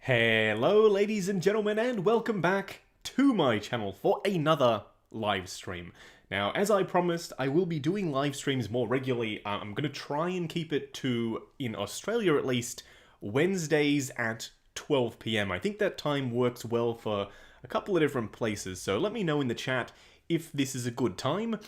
Hello ladies and gentlemen, and welcome back to my channel for another live stream. Now, as I promised, I will be doing live streams more regularly. I'm going to try and keep it to, in Australia at least, Wednesdays at 12 PM. I think that time works well for a couple of different places, so let me know in the chat if this is a good time.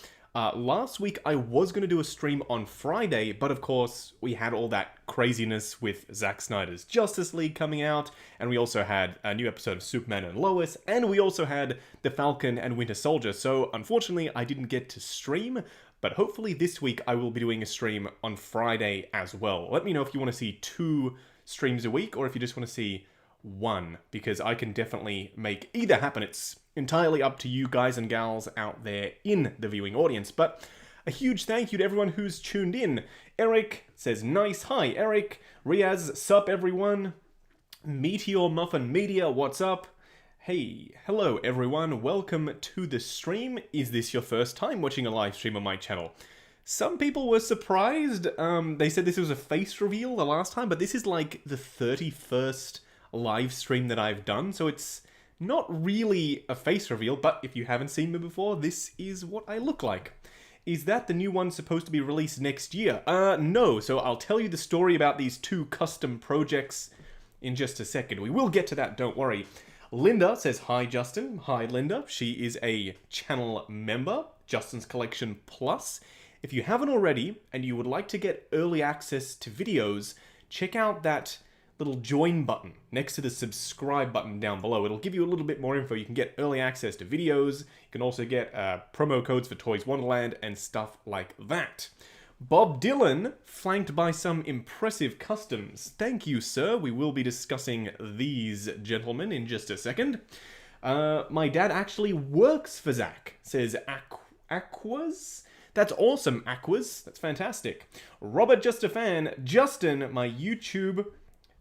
Last week I was going to do a stream on Friday, but of course we had all that craziness with Zack Snyder's Justice League coming out, and we also had a new episode of Superman and Lois, and we also had The Falcon and Winter Soldier, so unfortunately I didn't get to stream, but hopefully this week I will be doing a stream on Friday as well. Let me know if you want to see 2 streams a week, or if you just want to see 1, because I can definitely make either happen. It's entirely up to you guys and gals out there in the viewing audience. But a huge thank you to everyone who's tuned in. Eric says, nice. Hi, Eric. Riaz, sup, everyone. Meteor Muffin Media, what's up? Hey, hello, everyone. Welcome to the stream. Is this your first time watching a live stream on my channel? Some people were surprised. They said this was a face reveal the last time, but this is like the 31st live stream that I've done, so it's not really a face reveal, but if you haven't seen me before, this is what I look like. Is that the new one supposed to be released next year? No, so I'll tell you the story about these 2 custom projects in just a second. We will get to that, don't worry. Linda says, hi Justin. Hi Linda. She is a channel member, Justin's Collection Plus. If you haven't already, and you would like to get early access to videos, check out that little join button next to the subscribe button down below. It'll give you a little bit more info. You can get early access to videos. You can also get promo codes for Toys Wonderland and stuff like that. Bob Dylan, flanked by some impressive customs. Thank you, sir. We will be discussing these gentlemen in just a second. My dad actually works for Zack, says Aquas. That's awesome, Aquas. That's fantastic. Robert, just a fan. Justin, my YouTube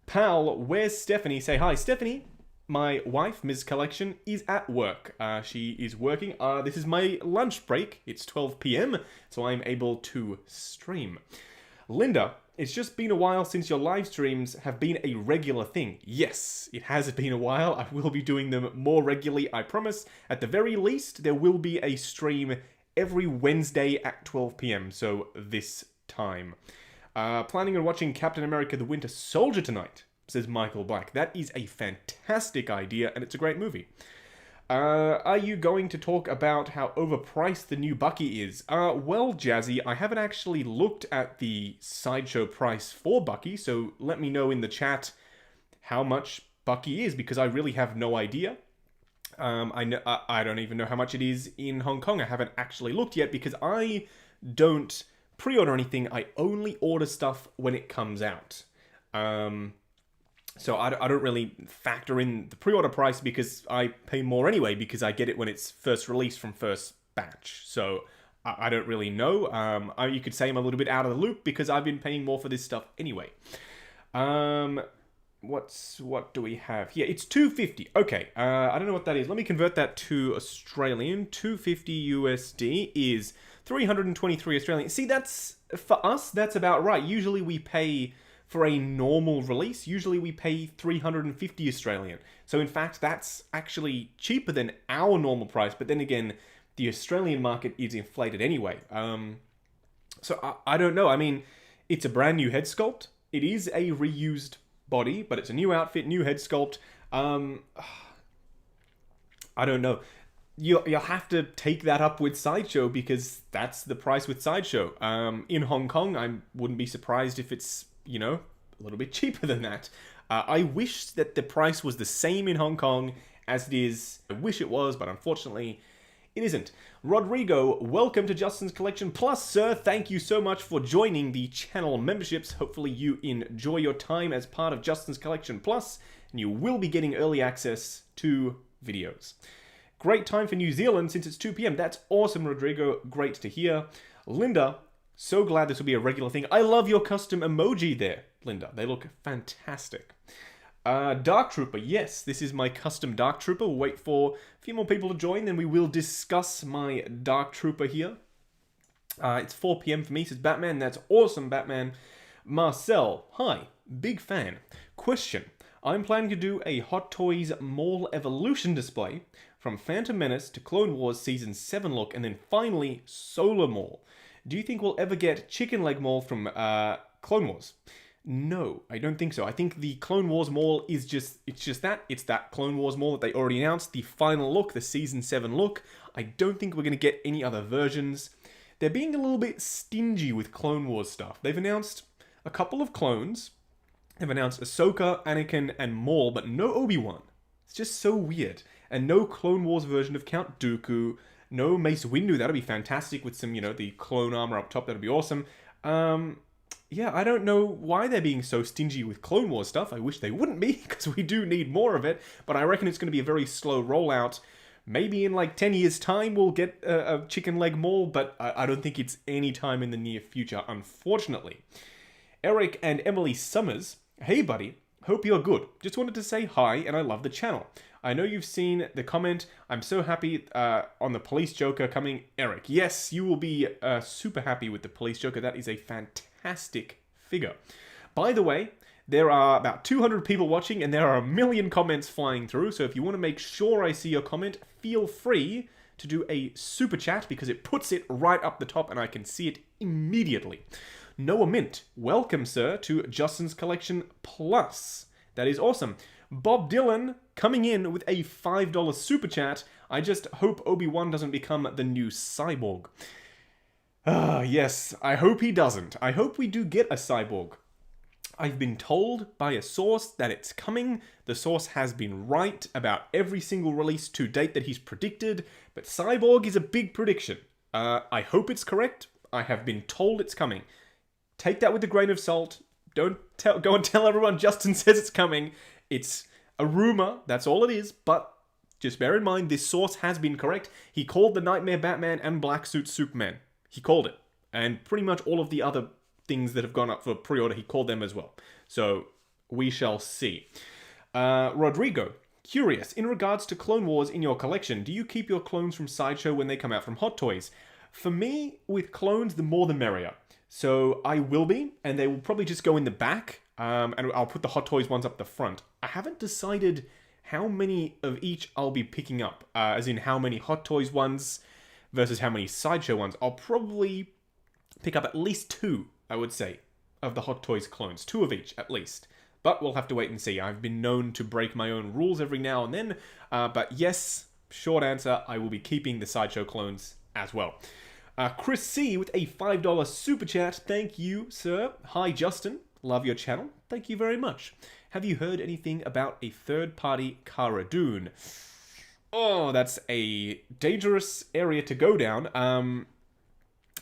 pal, where's Stephanie? Say hi. Stephanie, my wife, Ms. Collection, is at work. She is working. This is my lunch break. It's 12 PM, so I'm able to stream. Linda, it's just been a while since your live streams have been a regular thing. Yes, it has been a while. I will be doing them more regularly, I promise. At the very least, there will be a stream every Wednesday at 12 PM, so this time. Planning on watching Captain America the Winter Soldier tonight, says Michael Black. That is a fantastic idea, and it's a great movie. Are you going to talk about how overpriced the new Bucky is? Well, Jazzy, I haven't actually looked at the Sideshow price for Bucky, so let me know in the chat how much Bucky is, because I really have no idea. I don't even know how much it is in Hong Kong. I haven't actually looked yet, because I don't pre-order anything. I only order stuff when it comes out. So I don't really factor in the pre-order price, because I pay more anyway, because I get it when it's first released from first batch. So I don't really know. You could say I'm a little bit out of the loop, because I've been paying more for this stuff anyway. What do we have here? It's $2.50. Okay, I don't know what that is. Let me convert that to Australian. $2.50 USD is 323 Australian. See, that's, for us, that's about right. Usually we pay, for a normal release, usually we pay 350 Australian. So in fact, that's actually cheaper than our normal price, but then again, the Australian market is inflated anyway. So I don't know. I mean, it's a brand new head sculpt. It is a reused body, but it's a new outfit, new head sculpt. I don't know. You'll have to take that up with Sideshow, because that's the price with Sideshow. In Hong Kong, I wouldn't be surprised if it's, you know, a little bit cheaper than that. I wish that the price was the same in Hong Kong as it is. I wish it was, but unfortunately, it isn't. Rodrigo, welcome to Justin's Collection Plus, sir. Thank you so much for joining the channel memberships. Hopefully you enjoy your time as part of Justin's Collection Plus, and you will be getting early access to videos. Great time for New Zealand since it's 2 PM. That's awesome, Rodrigo. Great to hear. Linda, so glad this will be a regular thing. I love your custom emoji there, Linda. They look fantastic. Dark Trooper, yes, this is my custom Dark Trooper. We'll wait for a few more people to join, then we will discuss my Dark Trooper here. It's 4 PM for me, says Batman. That's awesome, Batman. Marcel, hi, big fan. Question, I'm planning to do a Hot Toys Maul Evolution display from Phantom Menace to Clone Wars Season 7 look, and then finally Solar Maul. Do you think we'll ever get Chicken Leg Maul from Clone Wars? No, I don't think so. I think the Clone Wars Maul is it's that Clone Wars Maul that they already announced, the final look, the Season 7 look. I don't think we're going to get any other versions. They're being a little bit stingy with Clone Wars stuff. They've announced a couple of clones. They've announced Ahsoka, Anakin, and Maul, but no Obi-Wan. It's just so weird. And no Clone Wars version of Count Dooku. No Mace Windu. That'll be fantastic with some, the clone armor up top. That'll be awesome. Yeah, I don't know why they're being so stingy with Clone Wars stuff. I wish they wouldn't be, because we do need more of it. But I reckon it's going to be a very slow rollout. Maybe in like 10 years' time we'll get a Chicken Leg Maul, but I don't think it's any time in the near future, unfortunately. Eric and Emily Summers. Hey, buddy. Hope you're good. Just wanted to say hi, and I love the channel. I know you've seen the comment. I'm so happy on the Police Joker coming. Eric, yes, you will be super happy with the Police Joker. That is a fantastic figure. By the way, there are about 200 people watching, and there are 1 million comments flying through. So if you want to make sure I see your comment, feel free to do a super chat, because it puts it right up the top, and I can see it immediately. Noah Mint, welcome, sir, to Justin's Collection Plus. That is awesome. Bob Dylan coming in with a $5 super chat. I just hope Obi-Wan doesn't become the new cyborg. Yes, I hope he doesn't. I hope we do get a cyborg. I've been told by a source that it's coming. The source has been right about every single release to date that he's predicted, but cyborg is a big prediction. I hope it's correct. I have been told it's coming. Take that with a grain of salt. Don't go and tell everyone Justin says it's coming. It's a rumor, that's all it is, but just bear in mind, this source has been correct. He called the Nightmare Batman and Black Suit Superman. He called it. And pretty much all of the other things that have gone up for pre-order, he called them as well. So, we shall see. Rodrigo, curious, in regards to Clone Wars in your collection, do you keep your clones from Sideshow when they come out from Hot Toys? For me, with clones, the more the merrier. So I will be, and they will probably just go in the back, and I'll put the Hot Toys ones up the front. I haven't decided how many of each I'll be picking up, as in how many Hot Toys ones versus how many Sideshow ones. I'll probably pick up at least 2, I would say, of the Hot Toys clones. 2 of each, at least. But we'll have to wait and see. I've been known to break my own rules every now and then, but yes, short answer, I will be keeping the Sideshow clones as well. Chris C with a $5 super chat. Thank you, sir. Hi, Justin. Love your channel. Thank you very much. Have you heard anything about a third-party Cara Dune? Oh, that's a dangerous area to go down.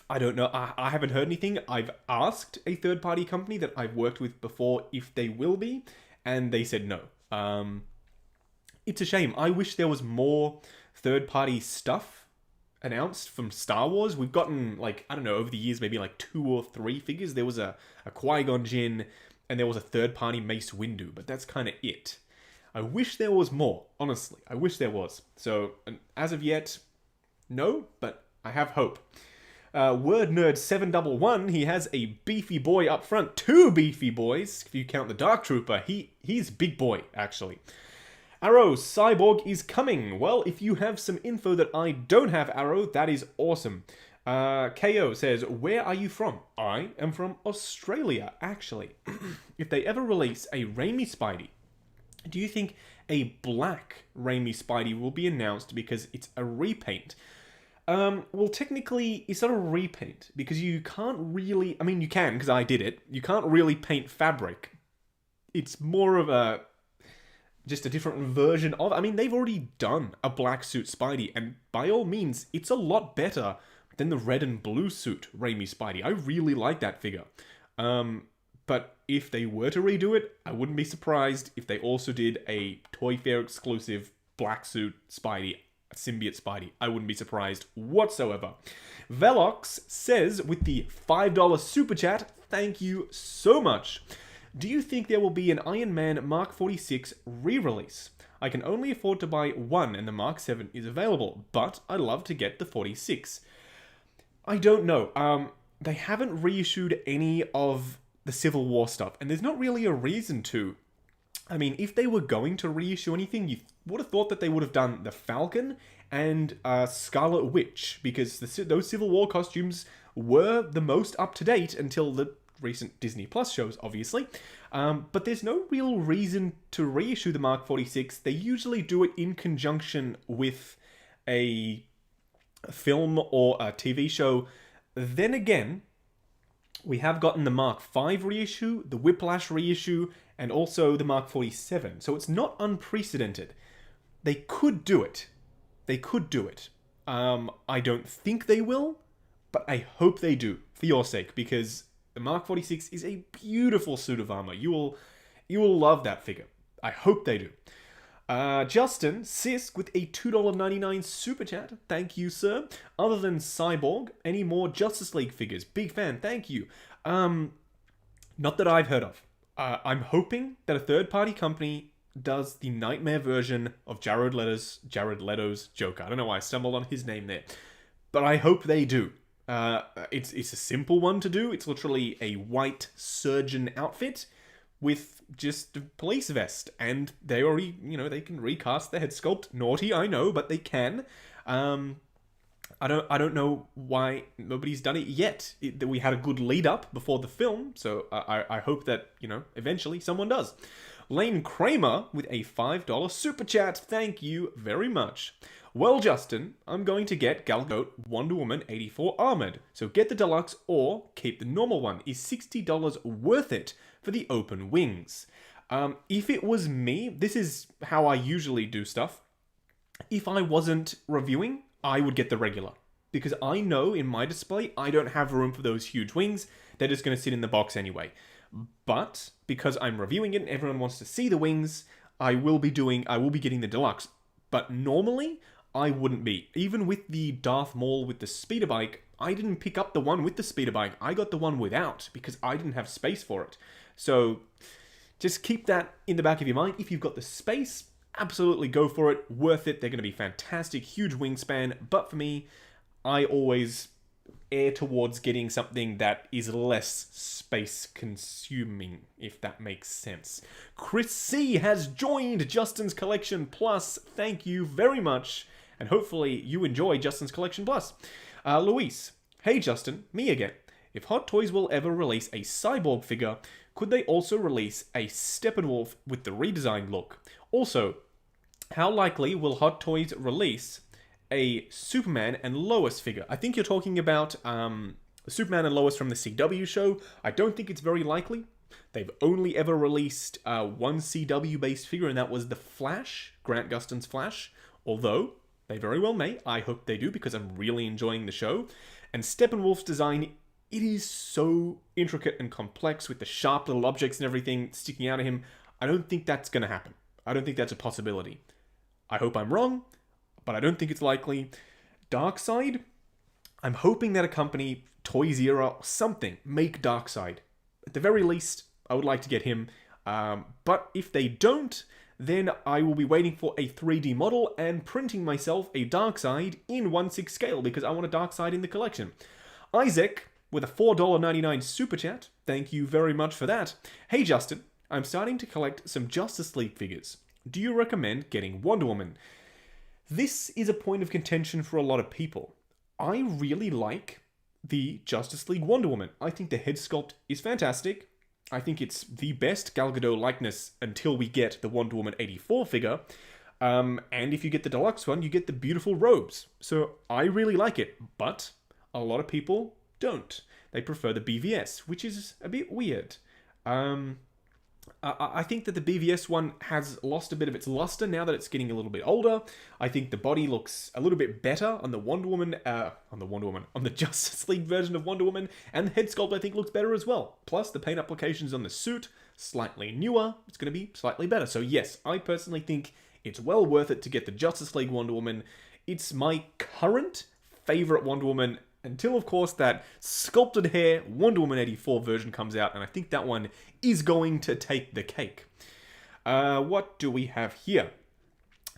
I don't know. I haven't heard anything. I've asked a third-party company that I've worked with before if they will be, and they said no. It's a shame. I wish there was more third-party stuff announced from Star Wars. We've gotten, like, I don't know, over the years, maybe like 2 or 3 figures. There was a Qui-Gon Jinn, and there was a third-party Mace Windu, but that's kind of it. I wish there was more, honestly. I wish there was. So, as of yet, no, but I have hope. Word Nerd 711, he has a beefy boy up front. 2 beefy boys, if you count the Dark Trooper. He's big boy, actually. Arrow, Cyborg is coming. Well, if you have some info that I don't have, Arrow, that is awesome. KO says, where are you from? I am from Australia, actually. If they ever release a Raimi Spidey, do you think a black Raimi Spidey will be announced because it's a repaint? Well, technically, it's not a repaint, because you can't really... I mean, you can, because I did it. You can't really paint fabric. It's more of just a different version of... I mean, they've already done a black suit Spidey, and by all means, it's a lot better than the red and blue suit Raimi Spidey. I really like that figure. But if they were to redo it, I wouldn't be surprised if they also did a Toy Fair exclusive black suit Spidey, symbiote Spidey. I wouldn't be surprised whatsoever. Velox says, with the $5 super chat, thank you so much. Do you think there will be an Iron Man Mark 46 re-release? I can only afford to buy one and the Mark 7 is available, but I'd love to get the 46. I don't know. They haven't reissued any of the Civil War stuff, and there's not really a reason to. I mean, if they were going to reissue anything, you would have thought that they would have done the Falcon and Scarlet Witch, because those Civil War costumes were the most up-to-date until the recent Disney Plus shows, obviously. But there's no real reason to reissue the Mark 46. They usually do it in conjunction with a film or a TV show. Then again, we have gotten the Mark 5 reissue, the Whiplash reissue, and also the Mark 47. So it's not unprecedented. They could do it. They could do it. I don't think they will, but I hope they do, for your sake, because the Mark 46 is a beautiful suit of armor. You will love that figure. I hope they do. Justin Sisk with a $2.99 super chat. Thank you, sir. Other than Cyborg, any more Justice League figures? Big fan. Thank you. Not that I've heard of. I'm hoping that a third-party company does the nightmare version of Jared Leto's Joker. I don't know why I stumbled on his name there, but I hope they do. It's a simple one to do. It's literally a white surgeon outfit with just a police vest, and they already, they can recast the head sculpt. Naughty, I know, but they can. I don't know why nobody's done it yet. We had a good lead up before the film, so I hope that, eventually someone does. Lane Kramer with a $5 super chat. Thank you very much. Well, Justin, I'm going to get Gal Gadot Wonder Woman 84 Armored. So get the deluxe or keep the normal one. Is $60 worth it for the open wings? If it was me, this is how I usually do stuff. If I wasn't reviewing, I would get the regular. Because I know in my display, I don't have room for those huge wings. They're just going to sit in the box anyway. But because I'm reviewing it and everyone wants to see the wings, I will be getting the deluxe. But normally, I wouldn't be. Even with the Darth Maul with the speeder bike, I didn't pick up the one with the speeder bike. I got the one without because I didn't have space for it. So just keep that in the back of your mind. If you've got the space, absolutely go for it. Worth it. They're going to be fantastic. Huge wingspan. But for me, I always err towards getting something that is less space consuming, if that makes sense. Chris C has joined Justin's Collection Plus. Thank you very much. And hopefully you enjoy Justin's Collection Plus. Luis, hey Justin, me again. If Hot Toys will ever release a Cyborg figure, could they also release a Steppenwolf with the redesigned look? Also, how likely will Hot Toys release a Superman and Lois figure? I think you're talking about Superman and Lois from the CW show. I don't think it's very likely. They've only ever released one CW-based figure, and that was the Flash, Grant Gustin's Flash. Although, they very well may. I hope they do, because I'm really enjoying the show. And Steppenwolf's design, it is so intricate and complex with the sharp little objects and everything sticking out of him. I don't think that's going to happen. I don't think that's a possibility. I hope I'm wrong, but I don't think it's likely. Darkseid, I'm hoping that a company, Toys Era or something, make Darkseid. At the very least, I would like to get him. But if they don't, then I will be waiting for a 3D model and printing myself a Darkseid in 1/6 scale, because I want a Darkseid in the collection. Isaac, with a $4.99 super chat. Thank you very much for that. Hey Justin, I'm starting to collect some Justice League figures. Do you recommend getting Wonder Woman? This is a point of contention for a lot of people. I really like the Justice League Wonder Woman. I think the head sculpt is fantastic. I think it's the best Gal Gadot likeness until we get the Wonder Woman 84 figure. And if you get the deluxe one, you get the beautiful robes. So I really like it, but a lot of people don't. They prefer the BVS, which is a bit weird. I think that the BVS one has lost a bit of its luster now that it's getting a little bit older. I think the body looks a little bit better on the on the Justice League version of Wonder Woman, and the head sculpt I think looks better as well. Plus the paint applications on the suit, slightly newer, it's going to be slightly better. So yes, I personally think it's well worth it to get the Justice League Wonder Woman. It's my current favorite Wonder Woman, until, of course, that sculpted hair Wonder Woman 84 version comes out, and I think that one is going to take the cake. What do we have here?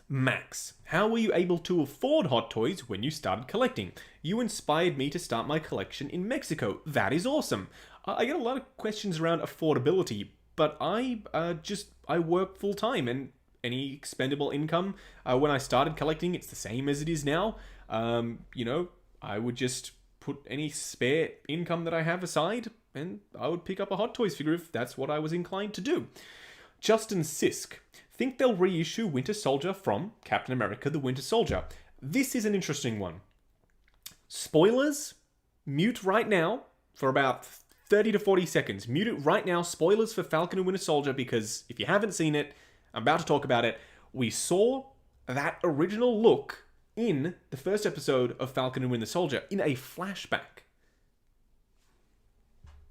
Max, how were you able to afford Hot Toys when you started collecting? You inspired me to start my collection in Mexico. That is awesome. I get a lot of questions around affordability, but I work full time, and any expendable income, when I started collecting, it's the same as it is now. You know, I would just put any spare income that I have aside, and I would pick up a Hot Toys figure if that's what I was inclined to do. Justin Sisk, think they'll reissue Winter Soldier from Captain America the Winter Soldier? This is an interesting one. Spoilers, mute right now for about 30 to 40 seconds. Mute it right now. Spoilers for Falcon and Winter Soldier, because if you haven't seen it, I'm about to talk about it. We saw that original look in the first episode of Falcon and Winter Soldier in a flashback.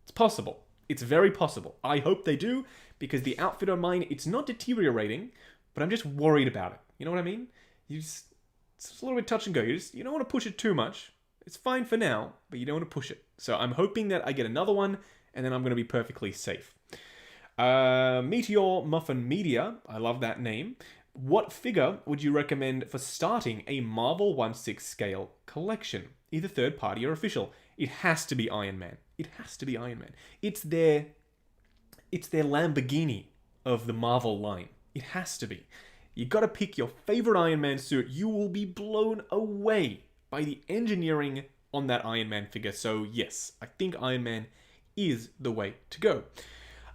It's possible. It's very possible. I hope they do, because the outfit on mine, it's not deteriorating, but I'm just worried about it. You know what I mean? It's a little bit touch and go. You don't want to push it too much. It's fine for now, but you don't want to push it. So I'm hoping that I get another one, and then I'm going to be perfectly safe. Meteor Muffin Media, I love that name. What figure would you recommend for starting a Marvel 1/6 scale collection? Either third party or official. It has to be Iron Man. It has to be Iron Man. It's their Lamborghini of the Marvel line. It has to be. You gotta pick your favorite Iron Man suit. You will be blown away by the engineering on that Iron Man figure. So yes, I think Iron Man is the way to go.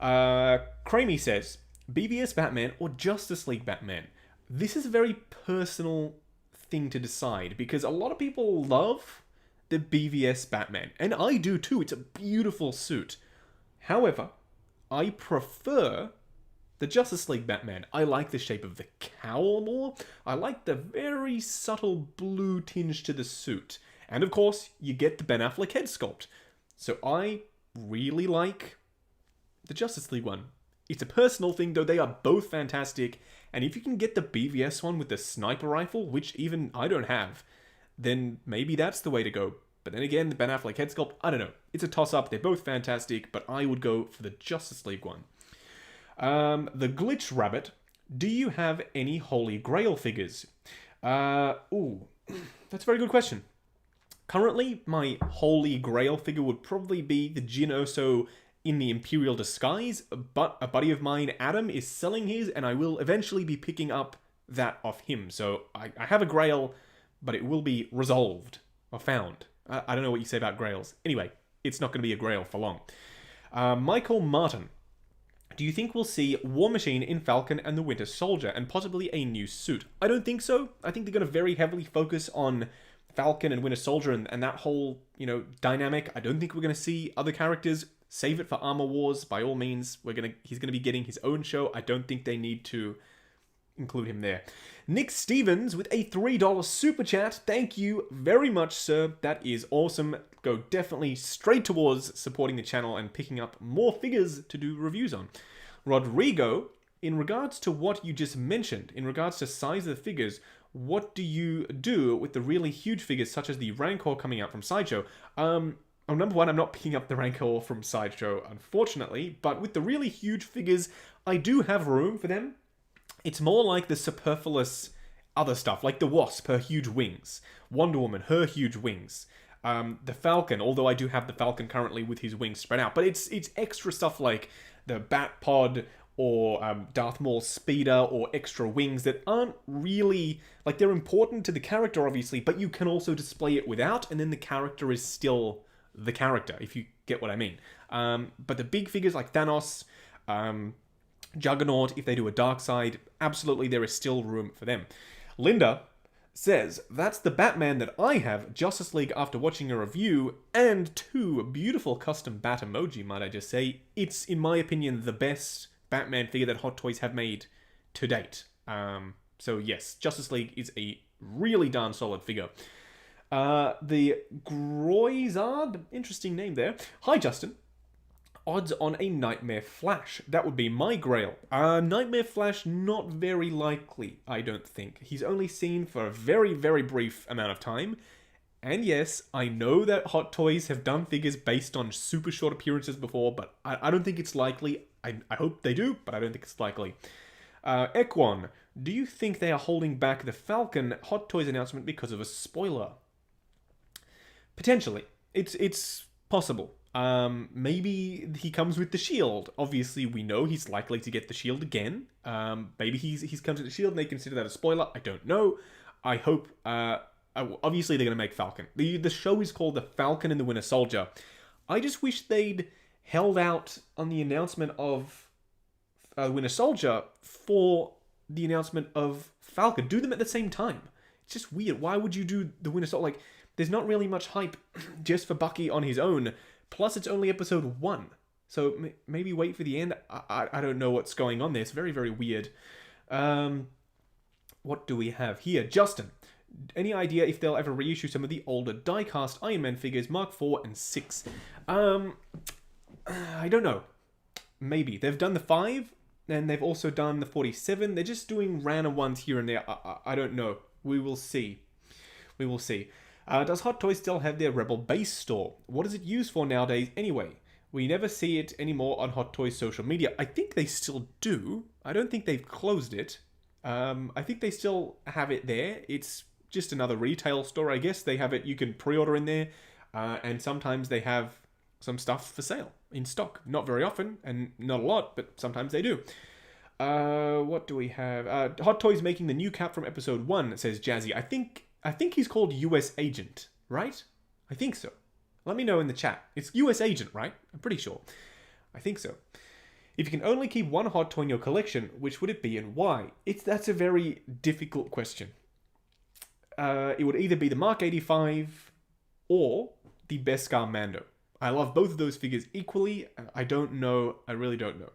Cramey says, BVS Batman or Justice League Batman? This is a very personal thing to decide, because a lot of people love the BVS Batman, and I do too. It's a beautiful suit. However, I prefer the Justice League Batman. I like the shape of the cowl more. I like the very subtle blue tinge to the suit. And of course, you get the Ben Affleck head sculpt. So I really like the Justice League one. It's a personal thing, though. They are both fantastic. And if you can get the BVS one with the sniper rifle, which even I don't have, then maybe that's the way to go. But then again, the Ben Affleck head sculpt, I don't know. It's a toss-up. They're both fantastic, but I would go for the Justice League one. The Glitch Rabbit, do you have any Holy Grail figures? That's a very good question. Currently, my Holy Grail figure would probably be the Jin Erso in the Imperial disguise, but a buddy of mine, Adam, is selling his, and I will eventually be picking up that off him. So I have a Grail, but it will be resolved or found. I don't know what you say about Grails. Anyway, it's not going to be a Grail for long. Michael Martin, do you think we'll see War Machine in Falcon and the Winter Soldier, and possibly a new suit? I don't think so. I think they're going to very heavily focus on Falcon and Winter Soldier and that whole, dynamic. I don't think we're going to see other characters. Save it for Armor Wars, by all means. He's going to be getting his own show. I don't think they need to include him there. Nick Stevens with a $3 super chat. Thank you very much, sir. That is awesome. Go definitely straight towards supporting the channel and picking up more figures to do reviews on. Rodrigo, in regards to what you just mentioned, in regards to size of the figures, what do you do with the really huge figures such as the Rancor coming out from Sideshow? Number one, I'm not picking up the Rancor from Sideshow, unfortunately, but with the really huge figures, I do have room for them. It's more like the superfluous other stuff, like the Wasp, her huge wings, Wonder Woman, her huge wings, the Falcon, although I do have the Falcon currently with his wings spread out, but it's extra stuff like the Bat Pod or Darth Maul's speeder or extra wings that aren't really, like, they're important to the character, obviously, but you can also display it without, and then the character is still the character, if you get what I mean. But the big figures like Thanos, Juggernaut, if they do a dark side, absolutely there is still room for them. Linda says, that's the Batman that I have, Justice League, after watching a review, and 2 beautiful custom bat emoji, might I just say. It's, in my opinion, the best Batman figure that Hot Toys have made to date. So yes, Justice League is a really darn solid figure. The Groizard, interesting name there. Hi, Justin. Odds on a Nightmare Flash. That would be my grail. Nightmare Flash, not very likely, I don't think. He's only seen for a very, very brief amount of time. And yes, I know that Hot Toys have done figures based on super short appearances before, but I don't think it's likely. I hope they do, but I don't think it's likely. Ekwon, do you think they are holding back the Falcon Hot Toys announcement because of a spoiler? Potentially. It's possible. Maybe he comes with the shield. Obviously, we know he's likely to get the shield again. Maybe he's comes with the shield and they consider that a spoiler. I don't know. I hope... obviously, they're going to make Falcon. The show is called The Falcon and the Winter Soldier. I just wish they'd held out on the announcement of Winter Soldier for the announcement of Falcon. Do them at the same time. It's just weird. Why would you do the Winter Soldier? Like, there's not really much hype just for Bucky on his own. Plus, it's only episode 1. So maybe wait for the end. I don't know what's going on there. It's very, very weird. What do we have here? Justin, any idea if they'll ever reissue some of the older die-cast Iron Man figures, Mark 4 and 6? I don't know. Maybe. They've done the 5, and they've also done the 47. They're just doing random ones here and there. I don't know. We will see. We will see. Does Hot Toys still have their Rebel base store? What is it used for nowadays anyway? We never see it anymore on Hot Toys social media. I think they still do. I don't think they've closed it. I think they still have it there. It's just another retail store, I guess. They have it, you can pre-order in there. And sometimes they have some stuff for sale in stock. Not very often, and not a lot, but sometimes they do. What do we have? Hot Toys making the new cap from episode 1, says Jazzy. I think he's called US Agent, right? I think so. Let me know in the chat. It's US Agent, right? I'm pretty sure. I think so. If you can only keep one Hot Toy in your collection, which would it be and why? That's a very difficult question. It would either be the Mark 85 or the Beskar Mando. I love both of those figures equally. I don't know. I really don't know.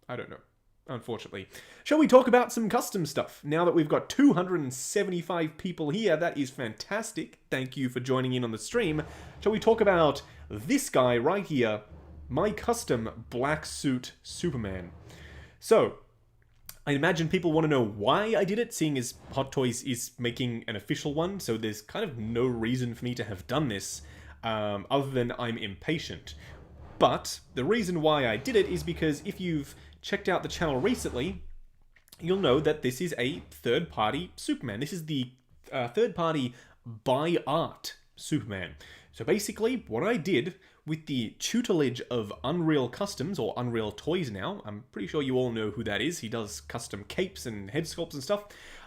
I don't know, unfortunately. Shall we talk about some custom stuff? Now that we've got 275 people here, that is fantastic. Thank you for joining in on the stream. Shall we talk about this guy right here, my custom black suit Superman? So, I imagine people want to know why I did it, seeing as Hot Toys is making an official one, so there's kind of no reason for me to have done this, other than I'm impatient. But the reason why I did it is because if you've checked out the channel recently, you'll know that this is a third-party Superman. This is the third-party by art Superman. So basically, what I did with the tutelage of Unreal Customs, or Unreal Toys now, I'm pretty sure you all know who that is. He does custom capes and head sculpts and stuff.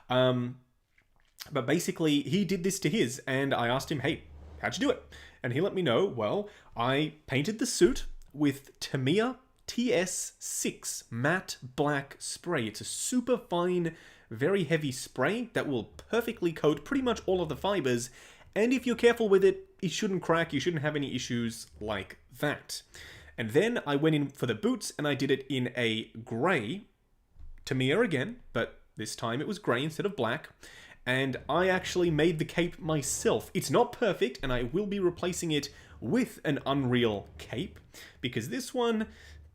But basically, he did this to his, and I asked him, hey, how'd you do it? And he let me know, well, I painted the suit with Tamiya TS6 matte black spray. It's a super fine, very heavy spray that will perfectly coat pretty much all of the fibers, and if you're careful with it, it shouldn't crack, you shouldn't have any issues like that. And then I went in for the boots, and I did it in a grey, Tamiya again, but this time it was grey instead of black, and I actually made the cape myself. It's not perfect, and I will be replacing it with an Unreal cape, because this one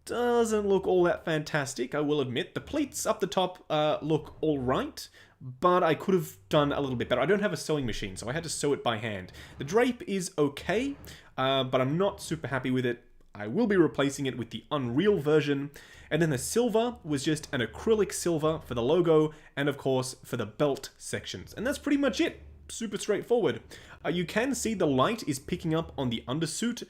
doesn't look all that fantastic, I will admit. The pleats up the top look alright, but I could have done a little bit better. I don't have a sewing machine, so I had to sew it by hand. The drape is okay, but I'm not super happy with it. I will be replacing it with the Unreal version. And then the silver was just an acrylic silver for the logo, and of course for the belt sections. And that's pretty much it. Super straightforward. You can see the light is picking up on the undersuit,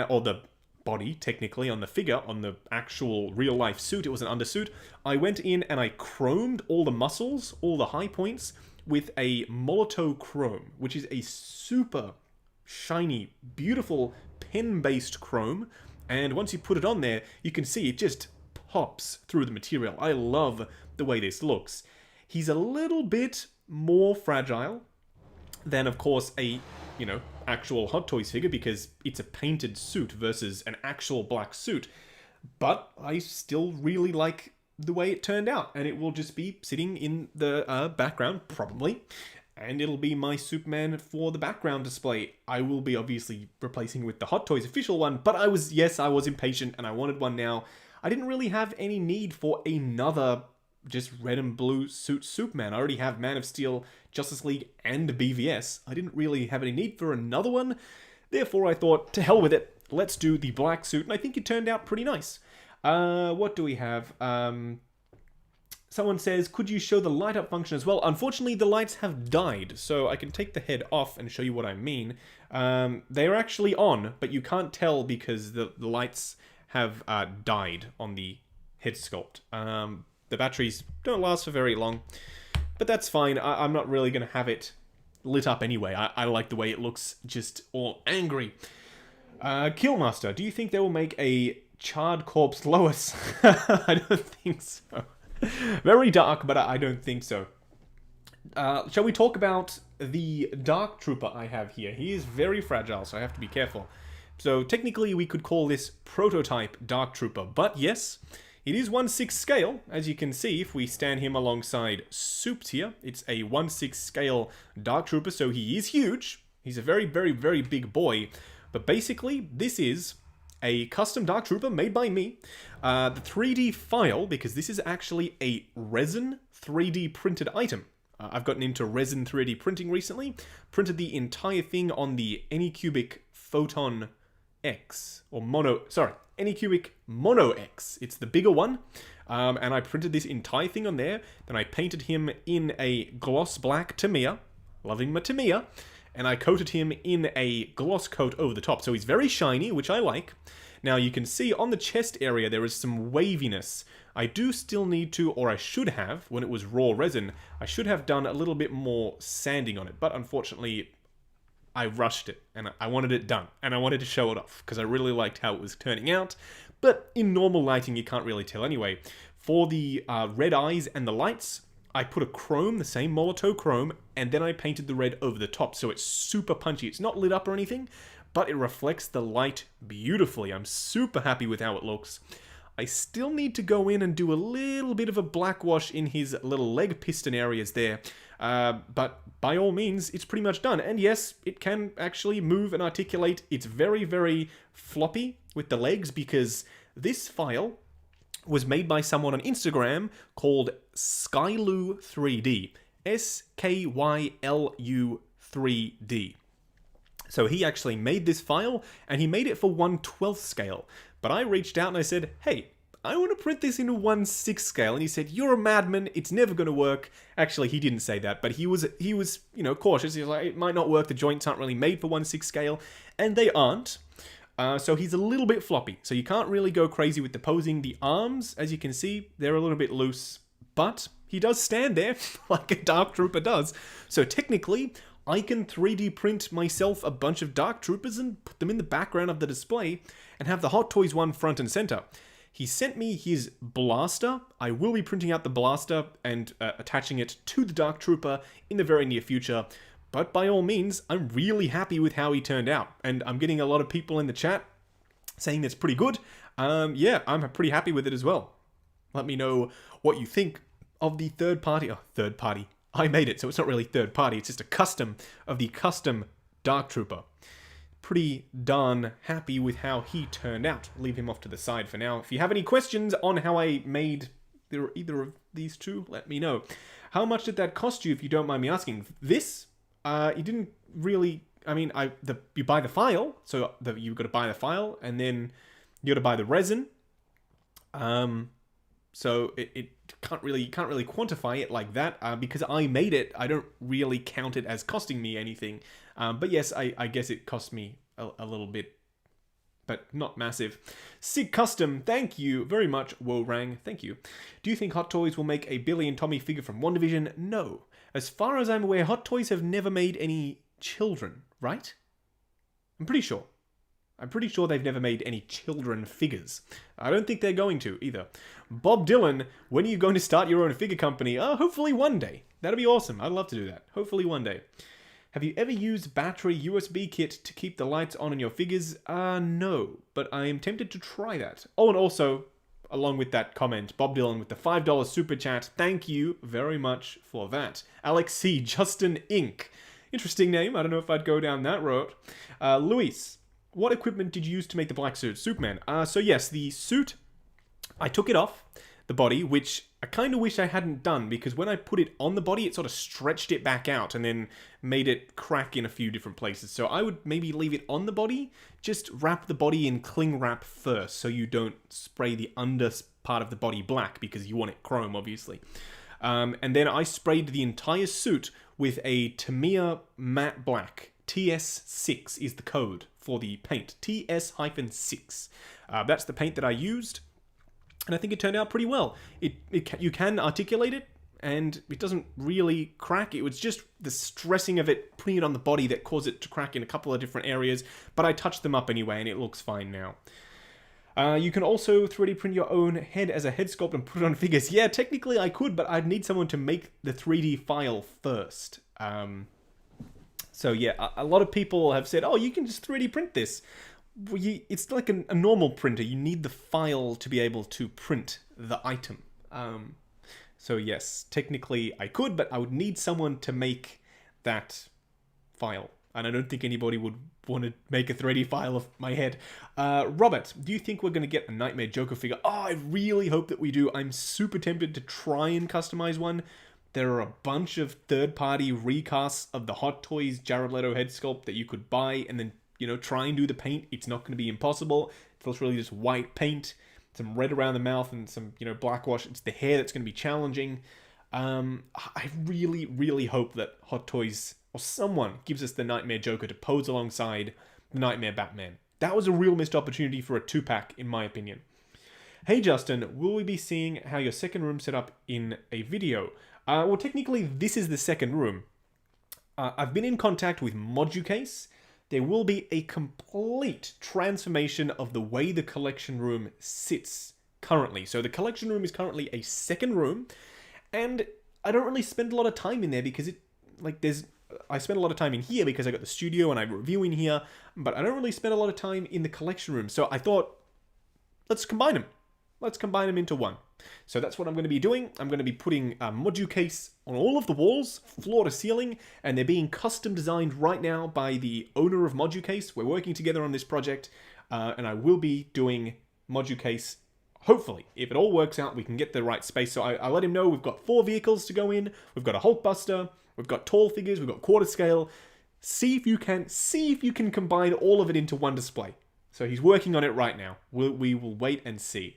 or the body, technically, on the figure, on the actual real-life suit. It was an undersuit. I went in and I chromed all the muscles, all the high points, with a Molotov chrome, which is a super shiny, beautiful pen-based chrome. And once you put it on there, you can see it just pops through the material. I love the way this looks. He's a little bit more fragile than, of course, a, actual Hot Toys figure, because it's a painted suit versus an actual black suit. But I still really like the way it turned out, and it will just be sitting in the background, probably, and it'll be my Superman for the background display. I will be obviously replacing with the Hot Toys official one, but I was impatient and I wanted one now. I didn't really have any need for another just red and blue suit Superman. I already have Man of Steel, Justice League, and BVS. I didn't really have any need for another one. Therefore, I thought, to hell with it, let's do the black suit, and I think it turned out pretty nice. What do we have? Someone says, could you show the light up function as well? Unfortunately, the lights have died, so I can take the head off and show you what I mean. They are actually on, but you can't tell because the lights have died on the head sculpt. The batteries don't last for very long, but that's fine. I'm not really going to have it lit up anyway. I like the way it looks, just all angry. Killmaster, do you think they will make a charred corpse Lois? I don't think so. Very dark, but I don't think so. Shall we talk about the Dark Trooper I have here? He is very fragile, so I have to be careful. So technically we could call this prototype Dark Trooper, but yes, it is 1/6 scale. As you can see, if we stand him alongside Souped here, it's a 1/6 scale Dark Trooper, so he is huge. He's a very, very, very big boy. But basically, this is a custom Dark Trooper made by me. The 3D file, because this is actually a resin 3D printed item. I've gotten into resin 3D printing recently. Printed the entire thing on the Anycubic Photon X, or Anycubic Mono X. It's the bigger one. And I printed this entire thing on there. Then I painted him in a gloss black Tamiya. Loving my Tamiya. And I coated him in a gloss coat over the top. So he's very shiny, which I like. Now you can see on the chest area there is some waviness. I do still need to, or I should have, when it was raw resin, I should have done a little bit more sanding on it. But unfortunately, I rushed it, and I wanted it done. And I wanted to show it off, because I really liked how it was turning out. But in normal lighting, you can't really tell anyway. For the red eyes and the lights, I put a chrome, the same Molotov chrome, and then I painted the red over the top, so it's super punchy. It's not lit up or anything, but it reflects the light beautifully. I'm super happy with how it looks. I still need to go in and do a little bit of a black wash in his little leg piston areas there, but by all means, it's pretty much done. And yes, it can actually move and articulate. It's very, very floppy with the legs, because this file was made by someone on Instagram called Skylu 3D. SKYLU 3D. So he actually made this file, and he made it for 1/12 scale. But I reached out and I said, hey, I want to print this into 1/6 scale. And he said, you're a madman, it's never going to work. Actually, he didn't say that, but he was cautious. He was like, it might not work, the joints aren't really made for 1/6 scale, and they aren't. So he's a little bit floppy, so you can't really go crazy with the posing. The arms, as you can see, they're a little bit loose, but he does stand there like a Dark Trooper does. So technically, I can 3D print myself a bunch of Dark Troopers and put them in the background of the display and have the Hot Toys one front and center. He sent me his blaster. I will be printing out the blaster and attaching it to the Dark Trooper in the very near future. But by all means, I'm really happy with how he turned out. And I'm getting a lot of people in the chat saying it's pretty good. Yeah, I'm pretty happy with it as well. Let me know what you think of the third party. I made it, so it's not really third party. It's just a custom of the custom Dark Trooper. Pretty darn happy with how he turned out. Leave him off to the side for now. If you have any questions on how I made either of these two, let me know. How much did that cost you, if you don't mind me asking? This... it didn't really, I mean, you buy the file, so you've got to buy the file, and then you got to buy the resin. So you can't really quantify it like that, because I made it. I don't really count it as costing me anything. But yes, I guess it cost me a little bit, but not massive. Sig Custom, thank you very much, Worang, thank you. Do you think Hot Toys will make a Billy and Tommy figure from WandaVision? No. As far as I'm aware, Hot Toys have never made any children, right? I'm pretty sure. I'm pretty sure they've never made any children figures. I don't think they're going to, either. Bob Dylan, when are you going to start your own figure company? Hopefully one day. That'd be awesome. I'd love to do that. Hopefully one day. Have you ever used battery USB kit to keep the lights on in your figures? No, but I am tempted to try that. Oh, and also, along with that comment, Bob Dylan with the $5 super chat. Thank you very much for that. Alex C. Justin Inc. Interesting name. I don't know if I'd go down that road. Luis, what equipment did you use to make the black suit? Superman. So yes, the suit, I took it off the body, which I kind of wish I hadn't done, because when I put it on the body, it sort of stretched it back out and then made it crack in a few different places. So I would maybe leave it on the body, just wrap the body in cling wrap first, so you don't spray the under part of the body black because you want it chrome, obviously. And then I sprayed the entire suit with a Tamiya matte black. TS6 is the code for the paint. TS-6. That's the paint that I used, and I think it turned out pretty well. You can articulate it, and it doesn't really crack. It was just the stressing of it, putting it on the body, that caused it to crack in a couple of different areas, but I touched them up anyway, and it looks fine now. You can also 3D print your own head as a head sculpt and put it on figures. Yeah, technically I could, but I'd need someone to make the 3D file first. So yeah, a lot of people have said, oh, you can just 3D print this. Well, it's like a normal printer. You need the file to be able to print the item. So yes, technically I could, but I would need someone to make that file. And I don't think anybody would want to make a 3D file of my head. Robert, do you think we're going to get a Nightmare Joker figure? Oh, I really hope that we do. I'm super tempted to try and customize one. There are a bunch of third-party recasts of the Hot Toys Jared Leto head sculpt that you could buy and then, you know, try and do the paint. It's not going to be impossible. It's literally just white paint, some red around the mouth, and some, you know, black wash. It's the hair that's going to be challenging. I really, really hope that Hot Toys or someone gives us the Nightmare Joker to pose alongside the Nightmare Batman. That was a real missed opportunity for a 2-pack, in my opinion. Hey Justin, will we be seeing how your second room set up in a video? Well, technically, this is the second room. I've been in contact with Moducase. There will be a complete transformation of the way the collection room sits currently. So the collection room is currently a second room, and I don't really spend a lot of time in there because I spend a lot of time in here because I got the studio and I review in here, but I don't really spend a lot of time in the collection room. So I thought, let's combine them. Let's combine them into one. So that's what I'm going to be doing. I'm going to be putting a Moducase on all of the walls, floor to ceiling, and they're being custom designed right now by the owner of Moducase. We're working together on this project, and I will be doing Moducase. Hopefully, if it all works out, we can get the right space. So I let him know we've got 4 vehicles to go in. We've got a Hulkbuster. We've got tall figures. We've got quarter scale. See if you can combine all of it into one display. So he's working on it right now. We will wait and see.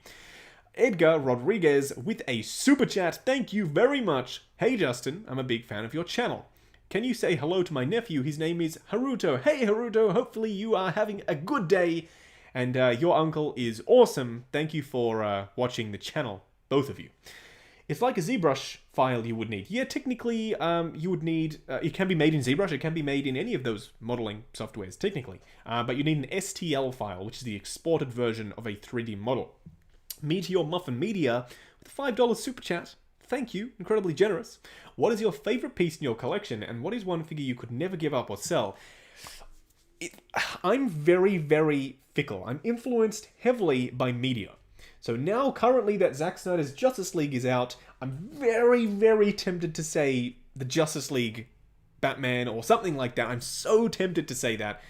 Edgar Rodriguez with a super chat. Thank you very much. Hey Justin, I'm a big fan of your channel. Can you say hello to my nephew? His name is Haruto. Hey Haruto, hopefully you are having a good day. And your uncle is awesome. Thank you for watching the channel, both of you. It's like a ZBrush file you would need. Yeah, technically you would need, it can be made in ZBrush, it can be made in any of those modeling softwares, technically. But you need an STL file, which is the exported version of a 3D model. Meteor Muffin Media with a $5 super chat. Thank you, incredibly generous. What is your favorite piece in your collection, and what is one figure you could never give up or sell? I'm very, very fickle. I'm influenced heavily by media. So now, currently, that Zack Snyder's Justice League is out, I'm very, very tempted to say the Justice League Batman or something like that. I'm so tempted to say that,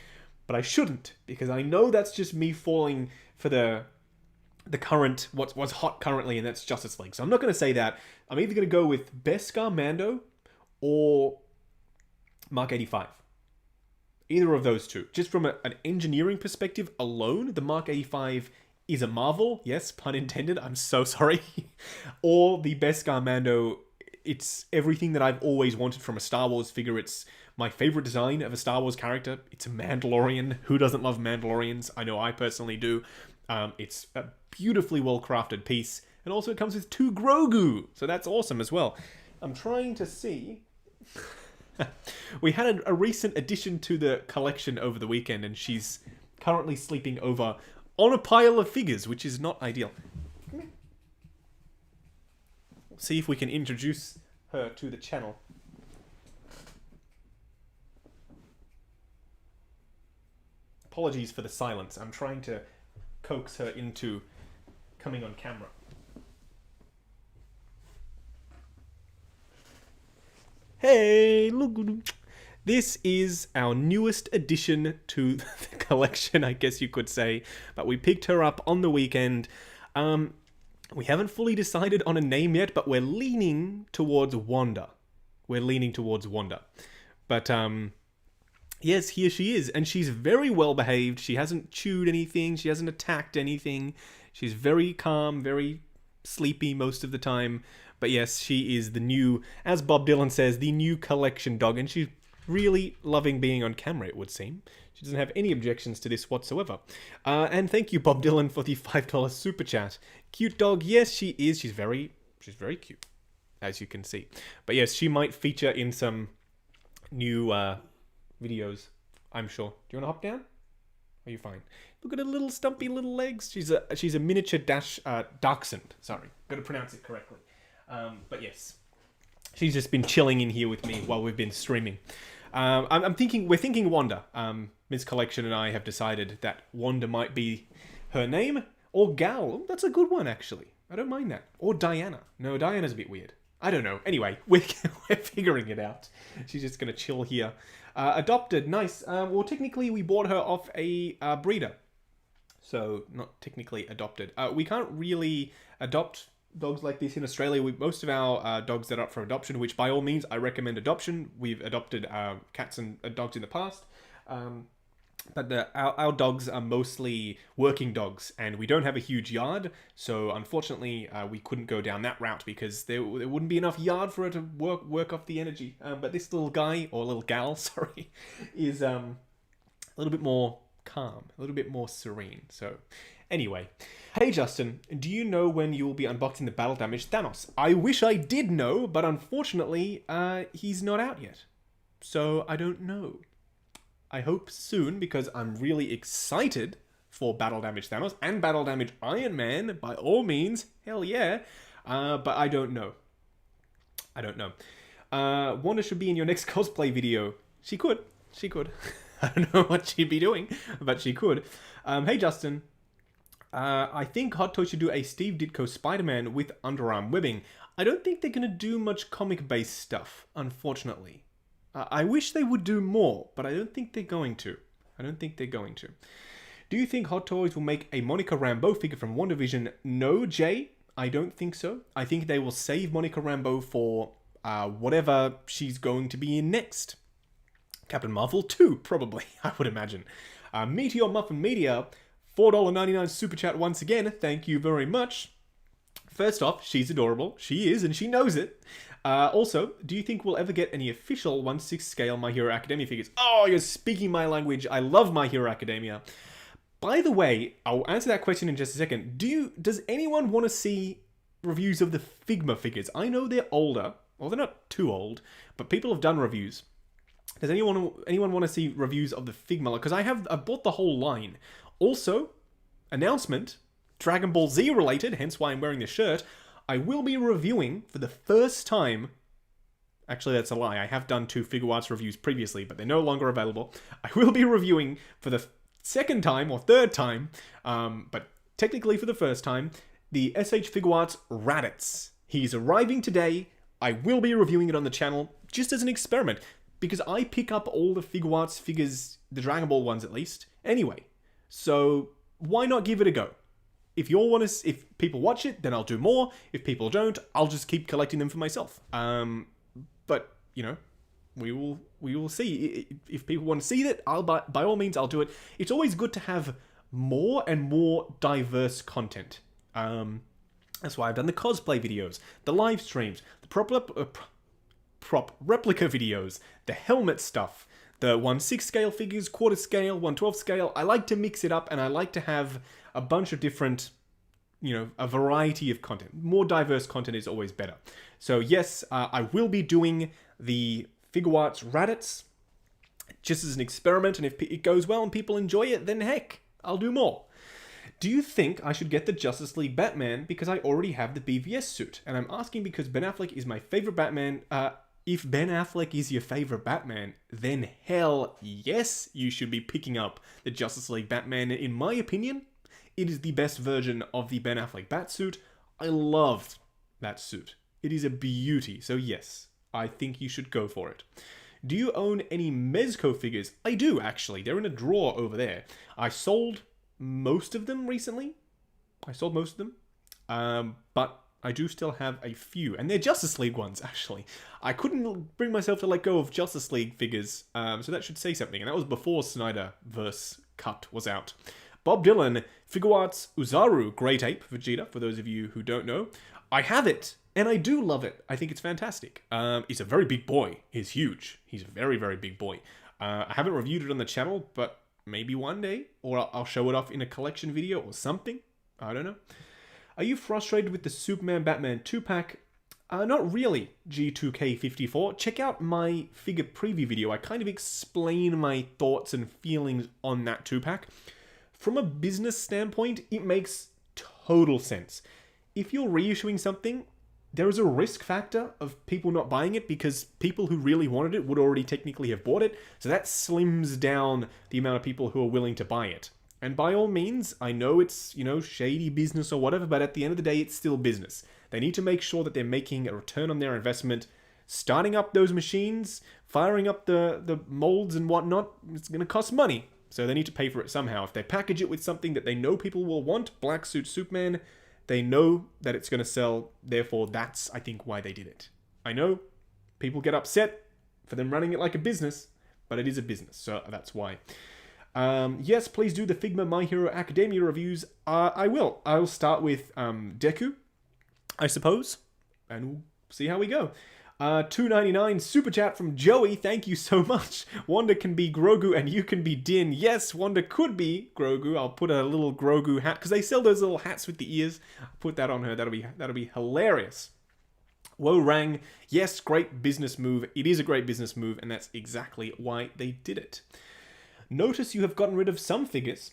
but I shouldn't, because I know that's just me falling for the current, what's hot currently, and that's Justice League. So I'm not going to say that. I'm either going to go with Beskar Mando or Mark 85. Either of those two. Just from an engineering perspective alone, the Mark 85 is a marvel. Yes, pun intended. I'm so sorry. Or the Beskar Mando, it's everything that I've always wanted from a Star Wars figure. It's my favorite design of a Star Wars character. It's a Mandalorian. Who doesn't love Mandalorians? I know I personally do. It's a beautifully well-crafted piece. And also it comes with 2 Grogu. So that's awesome as well. I'm trying to see. We had a recent addition to the collection over the weekend, and she's currently sleeping over on a pile of figures, which is not ideal. See if we can introduce her to the channel. Apologies for the silence. I'm trying to coax her into coming on camera. Hey, look. This is our newest addition to the collection, I guess you could say. But we picked her up on the weekend. We haven't fully decided on a name yet, but we're leaning towards Wanda. But, yes, here she is. And she's very well behaved. She hasn't chewed anything. She hasn't attacked anything. She's very calm, very sleepy most of the time. But yes, she is the new, as Bob Dylan says, the new collection dog, and she's really loving being on camera, it would seem. She doesn't have any objections to this whatsoever. And thank you, Bob Dylan, for the $5 super chat. Cute dog, yes, she is. She's very cute, as you can see. But yes, she might feature in some new videos, I'm sure. Do you want to hop down? Are you fine? Look at her little stumpy little legs. She's a miniature dachshund. Sorry, got to pronounce it correctly. But yes, she's just been chilling in here with me while we've been streaming. We're thinking Wanda. Ms. Collection and I have decided that Wanda might be her name, or Gal. Oh, that's a good one, actually. I don't mind that. Or Diana. No, Diana's a bit weird. I don't know. Anyway, we're figuring it out. She's just going to chill here. Adopted. Nice. Well, technically, we bought her off a breeder. So, not technically adopted. We can't really adopt dogs like this in Australia. Most of our dogs that are up for adoption, which by all means, I recommend adoption. We've adopted cats and dogs in the past. But our dogs are mostly working dogs, and we don't have a huge yard, so unfortunately we couldn't go down that route because there wouldn't be enough yard for it to work off the energy. But this little guy, or little gal, sorry, is a little bit more calm, a little bit more serene. So anyway, hey Justin, do you know when you will be unboxing the battle damaged Thanos? I wish I did know, but unfortunately he's not out yet, so I don't know. I hope soon, because I'm really excited for Battle Damage Thanos and Battle Damage Iron Man, by all means, hell yeah, but I don't know. Wanda should be in your next cosplay video. She could. I don't know what she'd be doing, but she could. Hey Justin, I think Hot Toys should do a Steve Ditko Spider-Man with underarm webbing. I don't think they're going to do much comic-based stuff, unfortunately. I wish they would do more, but I don't think they're going to. Do you think Hot Toys will make a Monica Rambeau figure from WandaVision? No, Jay, I don't think so. I think they will save Monica Rambeau for whatever she's going to be in next. Captain Marvel 2, probably, I would imagine. Meteor Muffin Media, $4.99 super chat once again. Thank you very much. First off, she's adorable. She is, and she knows it. Also, do you think we'll ever get any official 1/6 scale My Hero Academia figures? Oh, you're speaking my language. I love My Hero Academia. By the way, I'll answer that question in just a second. Does anyone want to see reviews of the Figma figures? I know they're older. Well, they're not too old, but people have done reviews. Does anyone want to see reviews of the Figma? Because I bought the whole line. Also, announcement, Dragon Ball Z related, hence why I'm wearing this shirt. I will be reviewing for the first time. Actually, that's a lie. I have done 2 Figure Arts reviews previously, but they're no longer available. I will be reviewing for the second time or third time, but technically for the first time, the SH Figure Arts Raditz. He's arriving today. I will be reviewing it on the channel just as an experiment, because I pick up all the Figure Arts figures, the Dragon Ball ones at least, anyway. So why not give it a go? If people watch it, then I'll do more. If people don't, I'll just keep collecting them for myself. But you know, we will see. If people want to see that, by all means I'll do it. It's always good to have more and more diverse content. That's why I've done the cosplay videos, the live streams, the prop replica videos, the helmet stuff, the 1/6 scale figures, quarter scale, 1/12 scale. I like to mix it up, and I like to have a bunch of different, a variety of content. More diverse content is always better. So yes, I will be doing the Figure Arts Raditz just as an experiment, and if it goes well and people enjoy it, then heck, I'll do more. Do you think I should get the Justice League Batman because I already have the BVS suit? And I'm asking because Ben Affleck is my favorite Batman. If Ben Affleck is your favorite Batman, then hell yes, you should be picking up the Justice League Batman. In my opinion, it is the best version of the Ben Affleck Batsuit. I loved that suit. It is a beauty. So yes, I think you should go for it. Do you own any Mezco figures? I do, actually. They're in a drawer over there. I sold most of them recently. But I do still have a few. And they're Justice League ones, actually. I couldn't bring myself to let go of Justice League figures. So that should say something. And that was before Snyderverse Cut was out. Bob Dylan, Figure Arts Uzaru, Great Ape, Vegeta, for those of you who don't know. I have it, and I do love it. I think it's fantastic. He's a very big boy. He's huge. He's a very, very big boy. I haven't reviewed it on the channel, but maybe one day, or I'll show it off in a collection video or something. I don't know. Are you frustrated with the Superman Batman 2-pack? Not really, G2K54. Check out my figure preview video. I kind of explain my thoughts and feelings on that 2-pack. From a business standpoint, it makes total sense. If you're reissuing something, there is a risk factor of people not buying it because people who really wanted it would already technically have bought it. So that slims down the amount of people who are willing to buy it. And by all means, I know it's, shady business or whatever, but at the end of the day, it's still business. They need to make sure that they're making a return on their investment. Starting up those machines, firing up the molds and whatnot, it's going to cost money. So they need to pay for it somehow. If they package it with something that they know people will want, Black Suit Superman, they know that it's going to sell. Therefore, that's, I think, why they did it. I know people get upset for them running it like a business, but it is a business, so that's why. Yes, please do the Figma My Hero Academia reviews. I will. I'll start with Deku, I suppose, and we'll see how we go. $2.99 super chat from Joey. Thank you so much. Wanda can be Grogu and you can be Din. Yes, Wanda could be Grogu. I'll put a little Grogu hat because they sell those little hats with the ears. I'll put that on her. That'll be hilarious. Wo Rang. Yes, great business move. It is a great business move, and that's exactly why they did it. Notice you have gotten rid of some figures.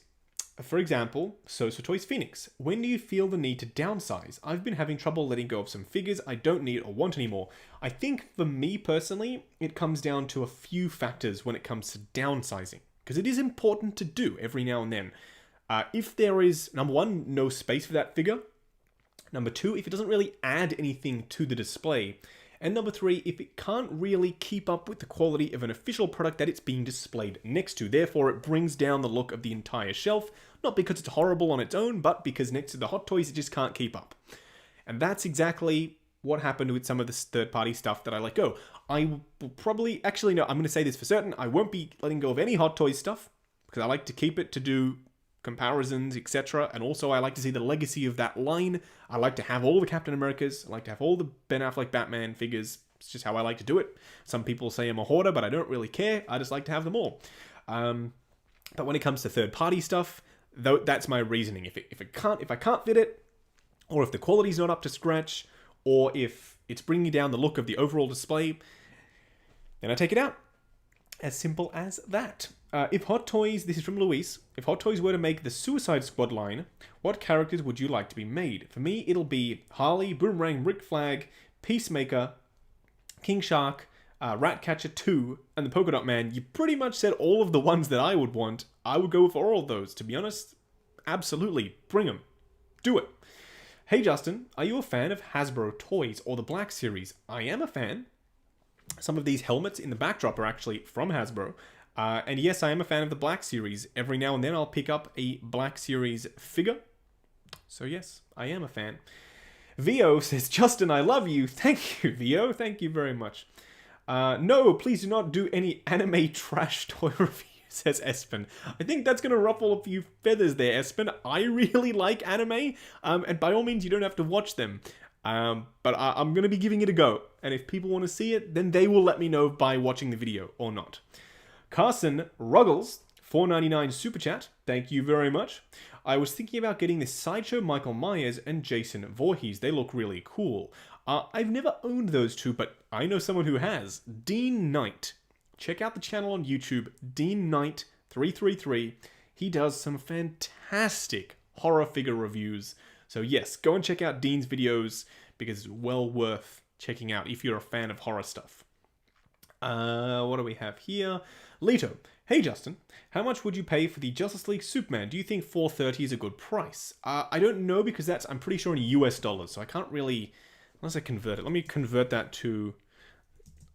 For example, So Toys Phoenix. When do you feel the need to downsize? I've been having trouble letting go of some figures I don't need or want anymore. I think for me personally, it comes down to a few factors when it comes to downsizing. Because it is important to do every now and then. If there is, number one, no space for that figure. Number two, if it doesn't really add anything to the display. And number three, if it can't really keep up with the quality of an official product that it's being displayed next to. Therefore, it brings down the look of the entire shelf, not because it's horrible on its own, but because next to the Hot Toys, it just can't keep up. And that's exactly what happened with some of this third-party stuff that I let go. I will probably, actually no, I'm going to say this for certain, I won't be letting go of any Hot Toys stuff, because I like to keep it to do comparisons, etc. And also I like to see the legacy of that line. I like to have all the Captain Americas. I like to have all the Ben Affleck Batman figures. It's just how I like to do it. Some people say I'm a hoarder, but I don't really care. I just like to have them all. But when it comes to third-party stuff, though, that's my reasoning. If I can't fit it, or if the quality's not up to scratch, or if it's bringing down the look of the overall display, then I take it out. As simple as that. If Hot Toys, this is from Luis, if Hot Toys were to make the Suicide Squad line, what characters would you like to be made? For me, it'll be Harley, Boomerang, Rick Flag, Peacemaker, King Shark, Ratcatcher 2, and the Polka Dot Man. You pretty much said all of the ones that I would want. I would go for all of those, to be honest. Absolutely. Bring them. Do it. Hey Justin, are you a fan of Hasbro toys or the Black Series? I am a fan. Some of these helmets in the backdrop are actually from Hasbro. And yes, I am a fan of the Black Series. Every now and then I'll pick up a Black Series figure. So yes, I am a fan. Vio says, Justin, I love you. Thank you, Vio. Thank you very much. No, please do not do any anime trash toy reviews, says Espen. I think that's going to ruffle a few feathers there, Espen. I really like anime. And by all means, you don't have to watch them. But I'm going to be giving it a go. And if people want to see it, then they will let me know by watching the video or not. Carson Ruggles, $4.99 super chat. Thank you very much. I was thinking about getting this Sideshow Michael Myers and Jason Voorhees. They look really cool. I've never owned those two, but I know someone who has. Dean Knight. Check out the channel on YouTube, Dean Knight 333. He does some fantastic horror figure reviews. So yes, go and check out Dean's videos because it's well worth checking out if you're a fan of horror stuff. What do we have here? Leto. Hey Justin, how much would you pay for the Justice League Superman? Do you think $430 is a good price? I don't know because that's, I'm pretty sure in US dollars, so I can't really, unless I convert it. Let me convert that to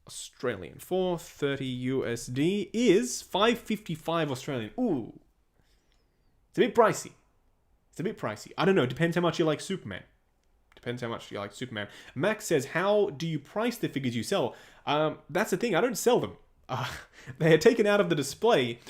Australian. $430 USD is $555 Australian. Ooh. It's a bit pricey. It's a bit pricey. I don't know. Depends how much you like Superman. Depends how much you like Superman. Max says, how do you price the figures you sell? That's the thing. I don't sell them. They are taken out of the display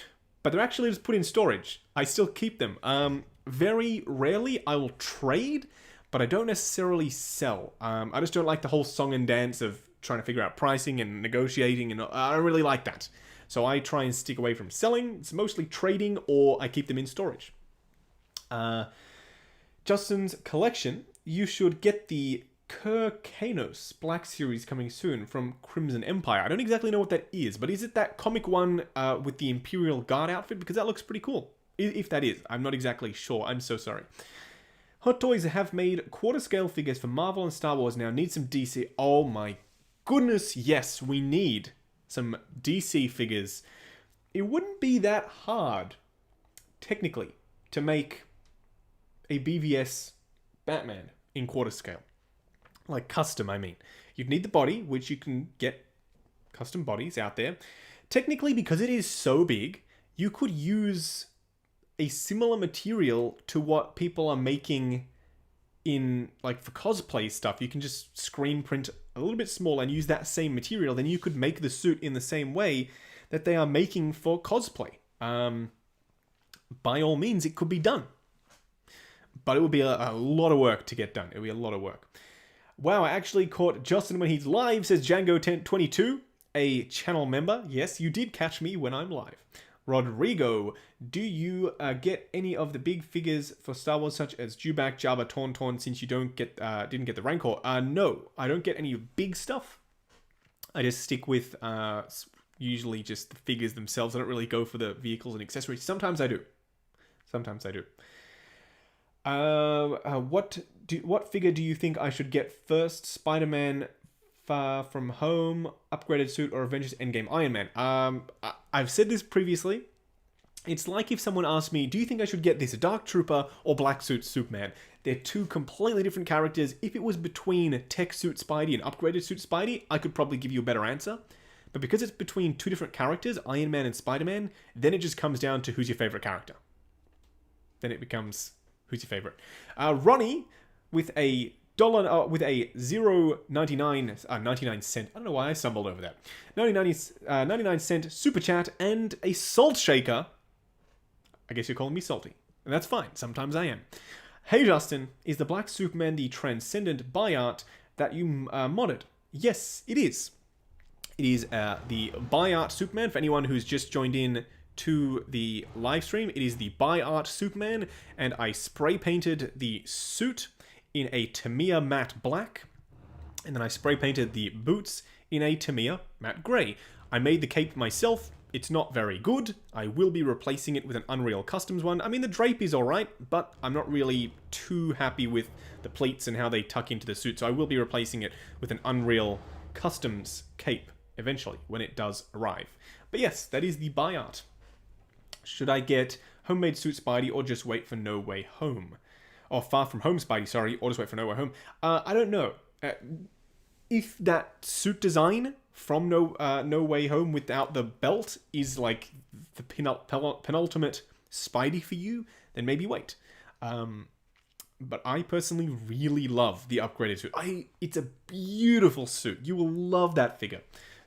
but they're actually just put in storage. I still keep them. Very rarely I will trade, but I don't necessarily sell. I just don't like the whole song and dance of trying to figure out pricing and negotiating, and I don't really like that. So I try and stick away from selling. It's mostly trading, or I keep them in storage. Justin's collection, you should get the Kurkanos Black Series coming soon from Crimson Empire. I don't exactly know what that is, but is it that comic one with the Imperial Guard outfit? Because that looks pretty cool. If that is, I'm not exactly sure. I'm so sorry. Hot Toys have made quarter-scale figures for Marvel and Star Wars now. Need some DC. Oh my goodness, yes, we need some DC figures. It wouldn't be that hard, technically, to make a BVS Batman in quarter-scale. Like custom, I mean. You'd need the body, which you can get custom bodies out there. Technically, because it is so big, you could use a similar material to what people are making in, like, for cosplay stuff. You can just screen print a little bit smaller and use that same material. Then you could make the suit in the same way that they are making for cosplay. By all means, it could be done. But it would be a lot of work to get done. It would be a lot of work. Wow, I actually caught Justin when he's live, says Django1022, a channel member. Yes, you did catch me when I'm live. Rodrigo, do you get any of the big figures for Star Wars, such as Dewback, Jabba, Tauntaun, since you didn't get the Rancor? No, I don't get any big stuff. I just stick with usually just the figures themselves. I don't really go for the vehicles and accessories. Sometimes I do. Sometimes I do. What figure do you think I should get first? Spider-Man Far From Home, upgraded suit, or Avengers Endgame Iron Man? I've said this previously. It's like if someone asked me, do you think I should get this Dark Trooper or Black Suit Superman? They're two completely different characters. If it was between Tech Suit Spidey and Upgraded Suit Spidey, I could probably give you a better answer. But because it's between two different characters, Iron Man and Spider-Man, then it just comes down to who's your favorite character. Then it becomes who's your favorite. Ronnie with a $0.99 I don't know why I stumbled over that. 99-cent super chat and a salt shaker. I guess you're calling me salty. And that's fine. Sometimes I am. Hey Justin, is the Black Superman the transcendent buy art that you modded? Yes, it is. It is the buy art Superman. For anyone who's just joined in to the live stream, it is the buy art Superman, and I spray painted the suit in a Tamiya matte black, and then I spray painted the boots in a Tamiya matte grey. I made the cape myself. It's not very good. I will be replacing it with an Unreal Customs one. I mean, the drape is alright, but I'm not really too happy with the pleats and how they tuck into the suit, so I will be replacing it with an Unreal Customs cape eventually, when it does arrive. But yes, that is the buy art. Should I get Homemade Suit Spidey or just wait for No Way Home? Or Far From Home Spidey, sorry, or just wait for No Way Home. I don't know. If that suit design from No Way Home without the belt is like the penultimate Spidey for you, then maybe wait. But I personally really love the upgraded suit. It's a beautiful suit. You will love that figure.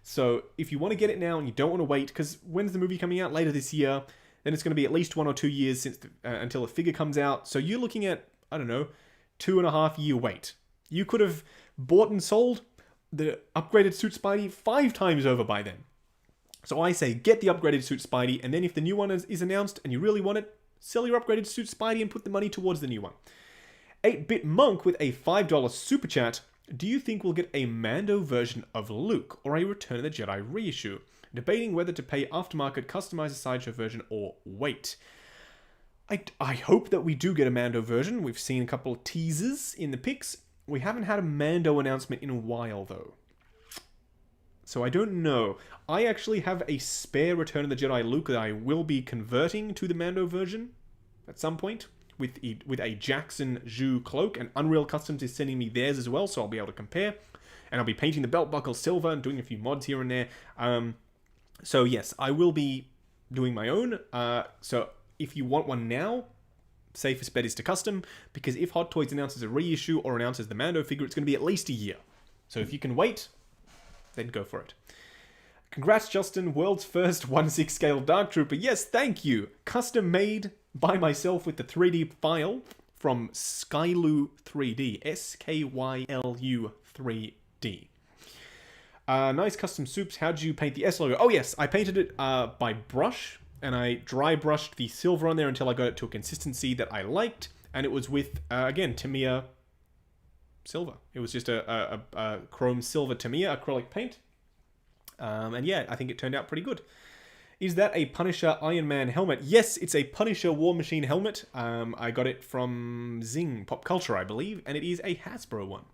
So if you want to get it now and you don't want to wait, because when's the movie coming out? Later this year. Then it's going to be at least 1 or 2 years since until the figure comes out. So you're looking at, I don't know, 2.5 year wait. You could have bought and sold the upgraded suit Spidey 5 times over by then. So I say get the upgraded suit Spidey, and then if the new one is announced and you really want it, sell your upgraded suit Spidey and put the money towards the new one. 8-Bit Monk with a $5 super chat. Do you think we'll get a Mando version of Luke or a Return of the Jedi reissue? Debating whether to pay aftermarket customized sideshow version or wait. I hope that we do get a Mando version. We've seen a couple of teasers in the pics. We haven't had a Mando announcement in a while though. So I don't know. I actually have a spare Return of the Jedi Luke that I will be converting to the Mando version at some point with a Jackson Zhu cloak, and Unreal Customs is sending me theirs as well, so I'll be able to compare. And I'll be painting the belt buckle silver and doing a few mods here and there. So yes, I will be doing my own. So if you want one now, safest bet is to custom, because if Hot Toys announces a reissue or announces the Mando figure, it's going to be at least a year. So if you can wait, then go for it. Congrats, Justin. World's first 1/6 scale Dark Trooper. Yes, thank you. Custom made by myself with the 3D file from Skylu 3D. Skylu 3D. Nice custom soups. How did you paint the S logo? Oh yes, I painted it by brush, and I dry brushed the silver on there until I got it to a consistency that I liked, and it was with, again, Tamiya silver. It was just a chrome silver Tamiya acrylic paint. And yeah, I think it turned out pretty good. Is that a Punisher Iron Man helmet? Yes, it's a Punisher War Machine helmet. I got it from Zing Pop Culture, I believe, and it is a Hasbro one.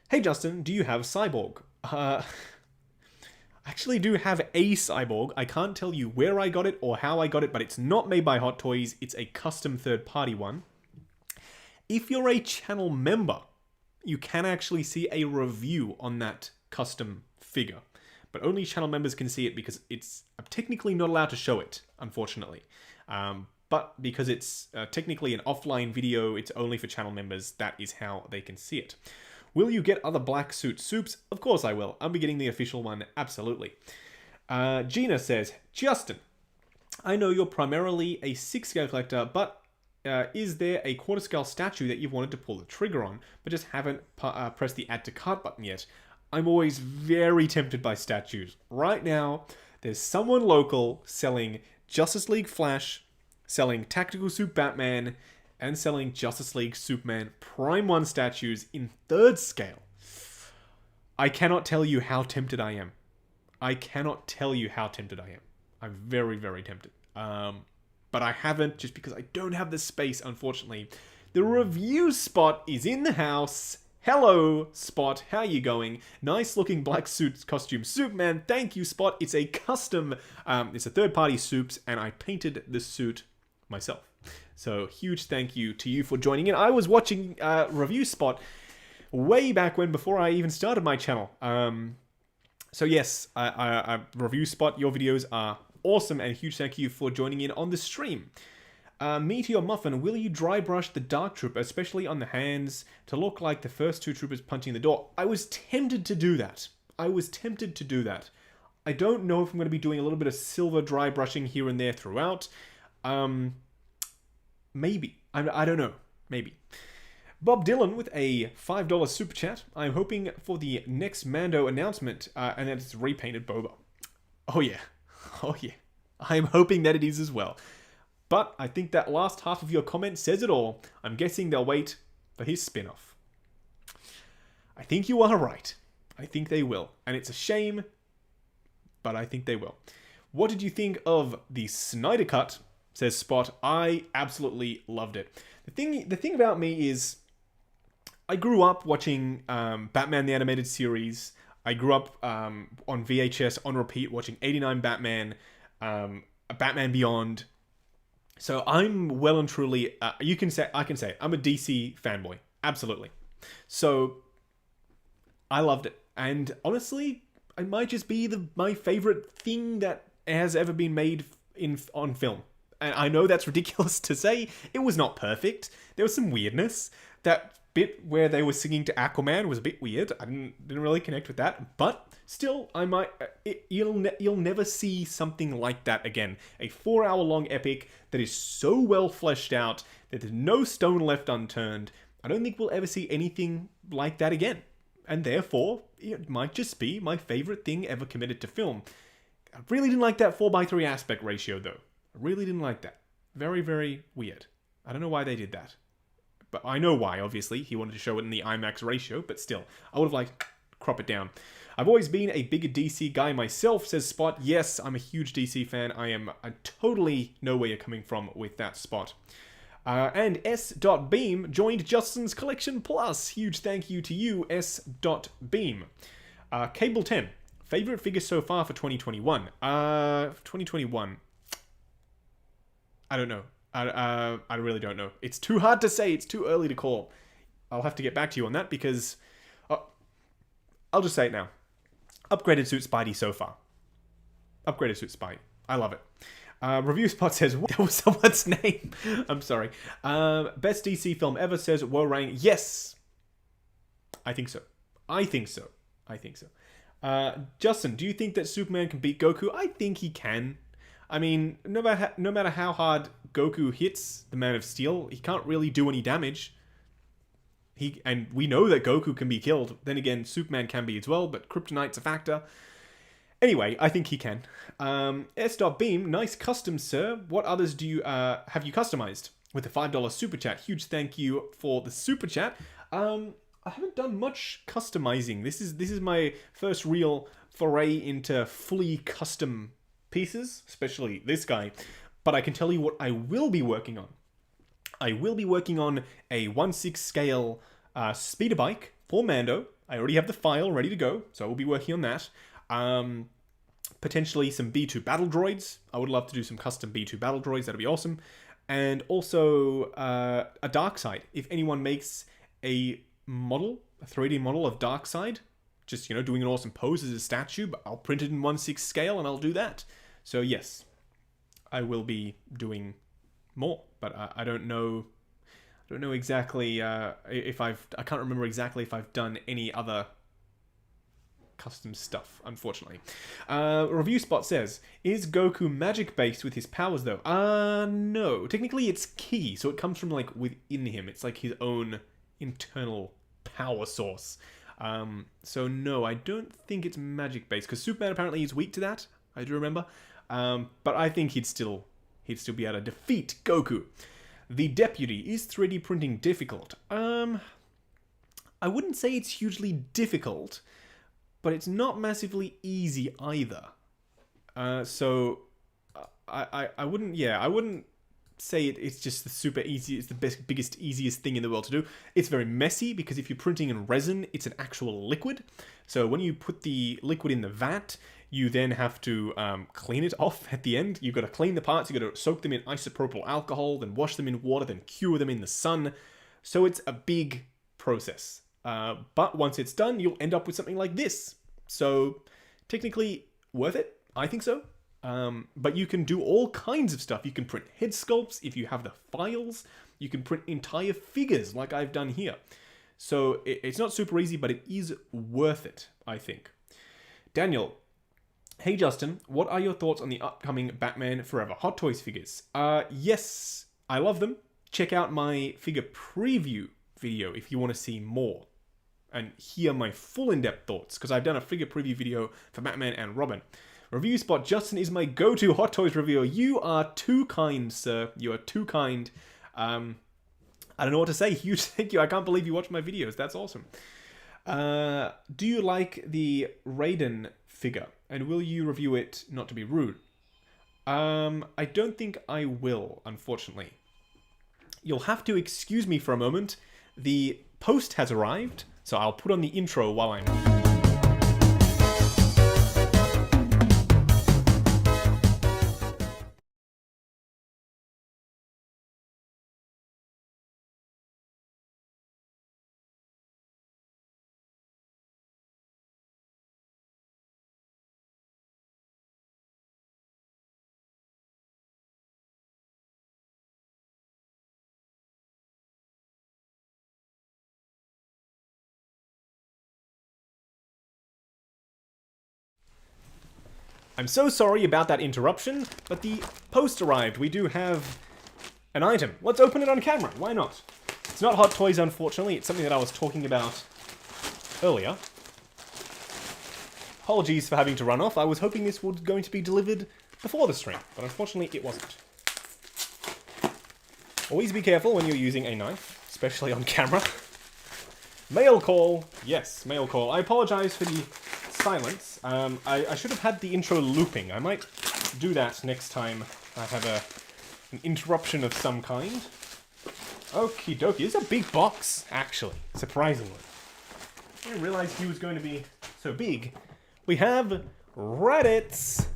Hey Justin, do you have Cyborg? I actually do have a Cyborg. I can't tell you where I got it or how I got it, but it's not made by Hot Toys. It's a custom third-party one. If you're a channel member, you can actually see a review on that custom figure. But only channel members can see it because it's technically not allowed to show it, unfortunately. But because it's technically an offline video, it's only for channel members. That is how they can see it. Will you get other black suit soups? Of course I will. I'll be getting the official one, absolutely. Gina says, Justin, I know you're primarily a 6-scale collector, but is there a quarter-scale statue that you've wanted to pull the trigger on, but just haven't pressed the add to cart button yet? I'm always very tempted by statues. Right now, there's someone local selling Justice League Flash, selling Tactical Suit Batman, and selling Justice League Superman Prime 1 statues in 3rd scale. I cannot tell you how tempted I am. I cannot tell you how tempted I am. I'm very, very tempted. But I haven't, just because I don't have the space, unfortunately. The review spot is in the house. Hello, Spot. How you going? Nice looking black suit costume. Superman, thank you, Spot. It's a custom, it's a third-party soups, and I painted the suit myself. So, huge thank you to you for joining in. I was watching Review Spot way back when, before I even started my channel. So yes, Review Spot, your videos are awesome, and huge thank you for joining in on the stream. Meteor Muffin, will you dry brush the Dark Trooper, especially on the hands, to look like the first 2 troopers punching the door? I was tempted to do that. I don't know if I'm going to be doing a little bit of silver dry brushing here and there throughout. Maybe. I don't know. Maybe. Bob Dylan with a $5 super chat. I'm hoping for the next Mando announcement, and that it's repainted Boba. Oh yeah. Oh yeah. I'm hoping that it is as well. But I think that last half of your comment says it all. I'm guessing they'll wait for his spin-off. I think you are right. I think they will. And it's a shame, but I think they will. What did you think of the Snyder Cut? Says Spot. I absolutely loved it. The thing about me is, I grew up watching Batman the Animated Series. I grew up on VHS on repeat watching 89 Batman, Batman Beyond. So I'm well and truly, I can say, I'm a DC fanboy. Absolutely. So I loved it. And honestly, it might just be my favorite thing that has ever been made on film. And I know that's ridiculous to say. It was not perfect. There was some weirdness. That bit where they were singing to Aquaman was a bit weird. I didn't really connect with that. But still, you'll never see something like that again. A 4-hour-long epic that is so well fleshed out that there's no stone left unturned. I don't think we'll ever see anything like that again. And therefore, it might just be my favorite thing ever committed to film. I really didn't like that 4:3 aspect ratio, though. I really didn't like that. Very, very weird. I don't know why they did that. But I know why, obviously. He wanted to show it in the IMAX ratio, but still. I would have liked crop it down. I've always been a bigger DC guy myself, says Spot. Yes, I'm a huge DC fan. I am totally know where you're coming from with that, Spot. And S.Beam joined Justin's Collection Plus. Huge thank you to you, S.Beam. Cable 10. Favorite figure so far for 2021? 2021. I don't know. I really don't know. It's too hard to say. It's too early to call. I'll have to get back to you on that because... I'll just say it now. Upgraded Suit Spidey so far. Upgraded Suit Spidey. I love it. Review Spot says, what was someone's name? I'm sorry. Best DC film ever says, Warang. Yes! I think so. Justin, do you think that Superman can beat Goku? I think he can. I mean, no matter how hard Goku hits the Man of Steel, he can't really do any damage. And we know that Goku can be killed. Then again, Superman can be as well, but Kryptonite's a factor. Anyway, I think he can. S.Beam, nice custom, sir. What others do you have you customized? With a $5 super chat. Huge thank you for the super chat. I haven't done much customizing. This is my first real foray into fully custom pieces, especially this guy. But I can tell you what I will be working on. I will be working on a 1/6 scale speeder bike for Mando. I already have the file ready to go, so I will be working on that. Potentially some B2 battle droids. I would love to do some custom B2 battle droids. That'd be awesome. And also a Darkseid. If anyone makes a 3D model of Darkseid, just, you know, doing an awesome pose as a statue, but I'll print it in 1/6 scale and I'll do that. So yes, I will be doing more, but I don't know exactly if I can't remember exactly if I've done any other custom stuff, unfortunately. Review Spot says, is Goku magic based with his powers though? No. Technically it's ki, so it comes from like within him. It's like his own internal power source. So no, I don't think it's magic based, because Superman apparently is weak to that. I do remember. But I think he'd still be able to defeat Goku. The Deputy, is 3D printing difficult? I wouldn't say it's hugely difficult, but it's not massively easy either. So I wouldn't say it's just the super easy, it's the biggest, easiest thing in the world to do. It's very messy, because if you're printing in resin, it's an actual liquid. So when you put the liquid in the vat, you then have to clean it off at the end. You've got to clean the parts, you've got to soak them in isopropyl alcohol, then wash them in water, then cure them in the sun. So it's a big process. But once it's done, you'll end up with something like this. So technically worth it? I think so. But you can do all kinds of stuff. You can print head sculpts if you have the files. You can print entire figures like I've done here. So it's not super easy, but it is worth it, I think. Daniel, hey Justin, what are your thoughts on the upcoming Batman Forever Hot Toys figures? Yes, I love them. Check out my figure preview video if you want to see more and hear my full in-depth thoughts, because I've done a figure preview video for Batman and Robin. Review Spot, Justin is my go-to Hot Toys reviewer. You are too kind, sir. You are too kind. I don't know what to say. Huge thank you. I can't believe you watch my videos. That's awesome. Do you like the Raiden figure? And will you review it, not to be rude? I don't think I will, unfortunately. You'll have to excuse me for a moment. The post has arrived, so I'll put on the intro while I'm... I'm so sorry about that interruption, but the post arrived. We do have an item. Let's open it on camera. Why not? It's not Hot Toys, unfortunately. It's something that I was talking about earlier. Apologies for having to run off. I was hoping this was going to be delivered before the stream, but unfortunately it wasn't. Always be careful when you're using a knife, especially on camera. Mail call. Yes, mail call. I apologize for the silence. I should have had the intro looping. I might do that next time I have an interruption of some kind. Okie dokie. It's a big box, actually, surprisingly. I didn't realize he was going to be so big. We have Raditz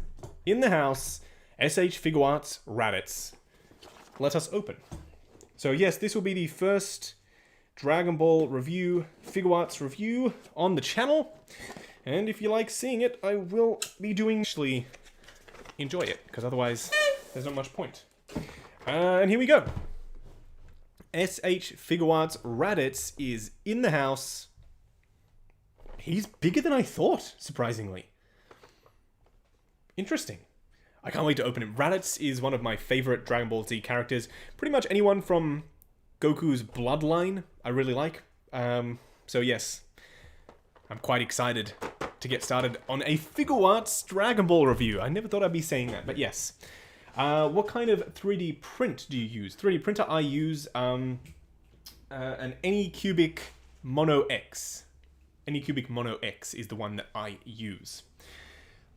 in the house. SH Figuarts Raditz. Let us open. So yes, this will be the first Dragon Ball review, Figuarts review on the channel. And if you like seeing it, I will be doing... Actually, enjoy it, because otherwise there's not much point. And here we go. SH Figuarts Raditz is in the house. he's bigger than I thought, surprisingly. Interesting. I can't wait to open it. Raditz is one of my favorite Dragon Ball Z characters. Pretty much anyone from Goku's bloodline I really like. So yes, I'm quite excited to get started on a Figure Arts Dragon Ball review. I never thought I'd be saying that, but yes. What kind of 3D print do you use? 3D printer I use an Anycubic Mono X. Anycubic Mono X is the one that I use.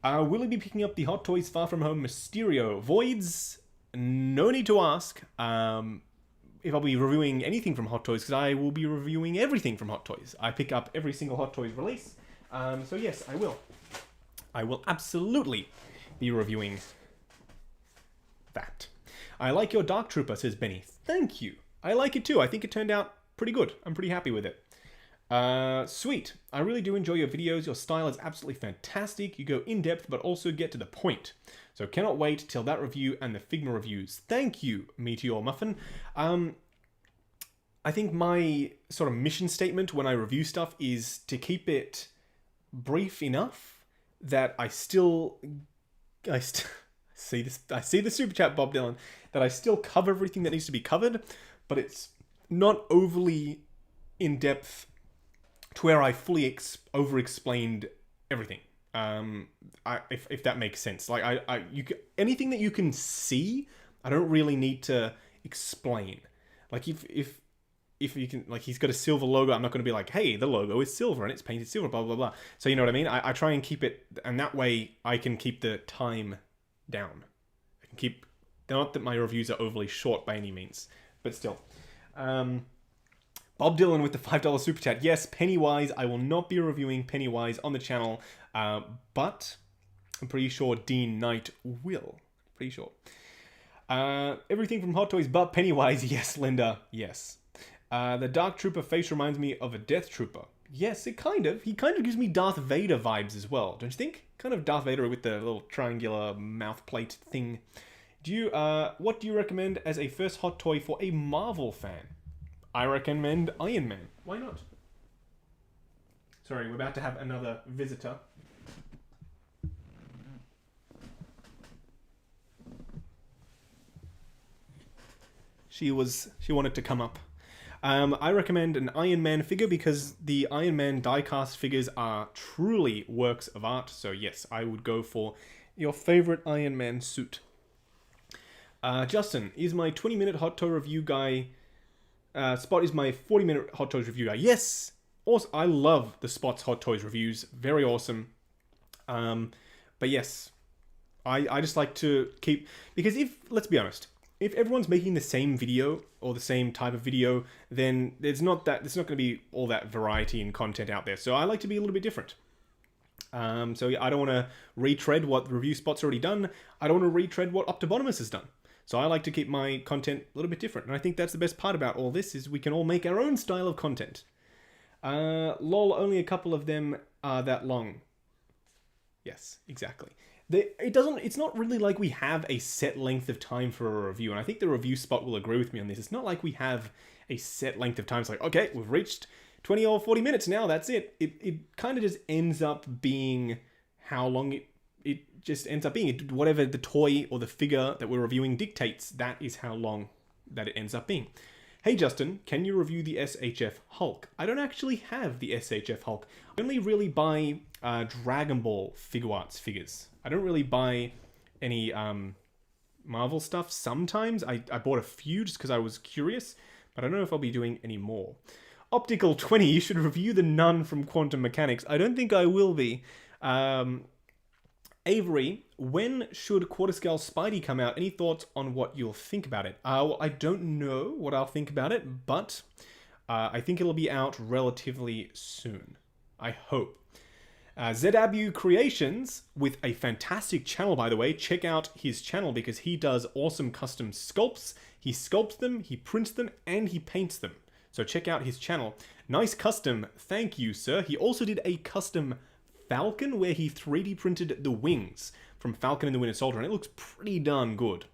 Will he be picking up the Hot Toys Far From Home Mysterio Voids? No need to ask if I'll be reviewing anything from Hot Toys, because I will be reviewing everything from Hot Toys. I pick up every single Hot Toys release, so yes, I will. I will absolutely be reviewing that. I like your Dark Trooper, says Benny. Thank you. I like it too. I think it turned out pretty good. I'm pretty happy with it. Sweet. I really do enjoy your videos. Your style is absolutely fantastic. You go in depth, but also get to the point. So cannot wait till that review and the Figma reviews. Thank you, Meteor Muffin. I think my sort of mission statement when I review stuff is to keep it brief enough that I see the super chat, Bob Dylan, that I still cover everything that needs to be covered, but it's not overly in depth to where I fully over-explained everything. If that makes sense. Like anything that you can see, I don't really need to explain. Like if you can, like, he's got a silver logo, I'm not going to be like, hey, the logo is silver and it's painted silver, blah blah blah. So you know what I mean? I try and keep it, and that way I can keep the time down. I can keep, not that my reviews are overly short by any means, but still. Bob Dylan with the $5 super chat. Yes, Pennywise. I will not be reviewing Pennywise on the channel, but I'm pretty sure Dean Knight will. Pretty sure. Everything from Hot Toys but Pennywise. Yes, Linda. Yes. The Dark Trooper face reminds me of a Death Trooper. Yes, he kind of gives me Darth Vader vibes as well, don't you think? Kind of Darth Vader with the little triangular mouth plate thing. What do you recommend as a first hot toy for a Marvel fan? I recommend Iron Man. Why not? Sorry, we're about to have another visitor. She wanted to come up. I recommend an Iron Man figure because the Iron Man diecast figures are truly works of art. So yes, I would go for your favorite Iron Man suit. Justin, is my 20-minute hot toy review guy... Spot is my 40-minute Hot Toys review guy. Yes! Also, I love the Spot's Hot Toys reviews. Very awesome. But yes, I just like to keep... Because let's be honest, if everyone's making the same video or the same type of video, then there's not going to be all that variety and content out there. So I like to be a little bit different. So yeah, I don't want to retread what the review Spot's already done. I don't want to retread what Optibonomus has done. So I like to keep my content a little bit different. And I think that's the best part about all this, is we can all make our own style of content. Lol, only a couple of them are that long. Yes, exactly. It's not really like we have a set length of time for a review. And I think the review Spot will agree with me on this. It's not like we have a set length of time. It's like, okay, we've reached 20 or 40 minutes now. That's it. It kind of just ends up being how long it just ends up being. Whatever the toy or the figure that we're reviewing dictates, that is how long that it ends up being. Hey Justin, can you review the SHF Hulk? I don't actually have the SHF Hulk. I only really buy Dragon Ball Figure Arts figures. I don't really buy any Marvel stuff. Sometimes I bought a few just because I was curious, but I don't know if I'll be doing any more. Optical 20, you should review the Nun from Quantum Mechanics. I don't think I will be. Avery, when should Quarter Scale Spidey come out? Any thoughts on what you'll think about it? Well, I don't know what I'll think about it, but I think it'll be out relatively soon. I hope. ZW Creations, with a fantastic channel, by the way. Check out his channel because he does awesome custom sculpts. He sculpts them, he prints them, and he paints them. So check out his channel. Nice custom. Thank you, sir. He also did a custom Falcon where he 3D printed the wings from Falcon and the Winter Soldier, and it looks pretty darn good.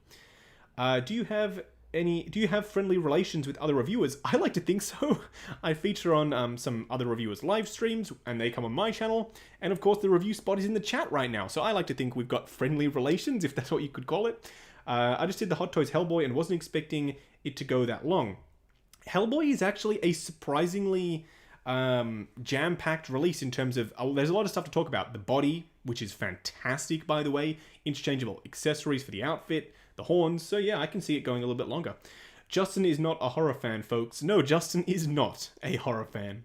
Do you have do you have friendly relations with other reviewers? I like to think so. I feature on some other reviewers' live streams, and they come on my channel. And of course, the review spot is in the chat right now. So I like to think we've got friendly relations, if that's what you could call it. I just did the Hot Toys Hellboy and wasn't expecting it to go that long. Hellboy is actually a surprisingly jam-packed release in terms of... there's a lot of stuff to talk about. The body, which is fantastic, by the way. Interchangeable accessories for the outfit. The horns. So yeah, I can see it going a little bit longer. Justin is not a horror fan, folks. No, Justin is not a horror fan.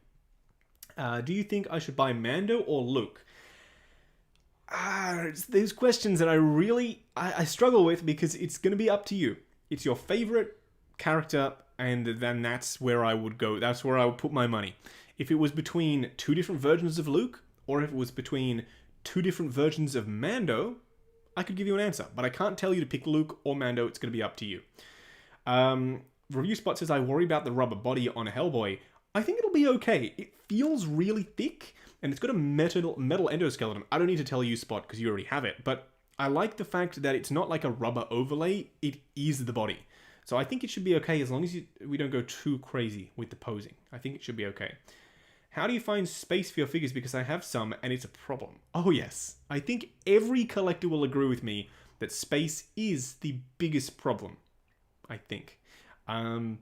Do you think I should buy Mando or Luke? There's questions that I struggle with because it's going to be up to you. It's your favorite character, and then that's where I would go. That's where I would put my money. If it was between two different versions of Luke, or if it was between two different versions of Mando, I could give you an answer, but I can't tell you to pick Luke or Mando. It's going to be up to you. Review Spot says, I worry about the rubber body on Hellboy. I think it'll be okay. It feels really thick, and it's got a metal endoskeleton. I don't need to tell you, Spot, because you already have it, but I like the fact that it's not like a rubber overlay. It is the body. So I think it should be okay as long as we don't go too crazy with the posing. I think it should be okay. How do you find space for your figures? Because I have some, and it's a problem. Oh yes. I think every collector will agree with me that space is the biggest problem. I think. I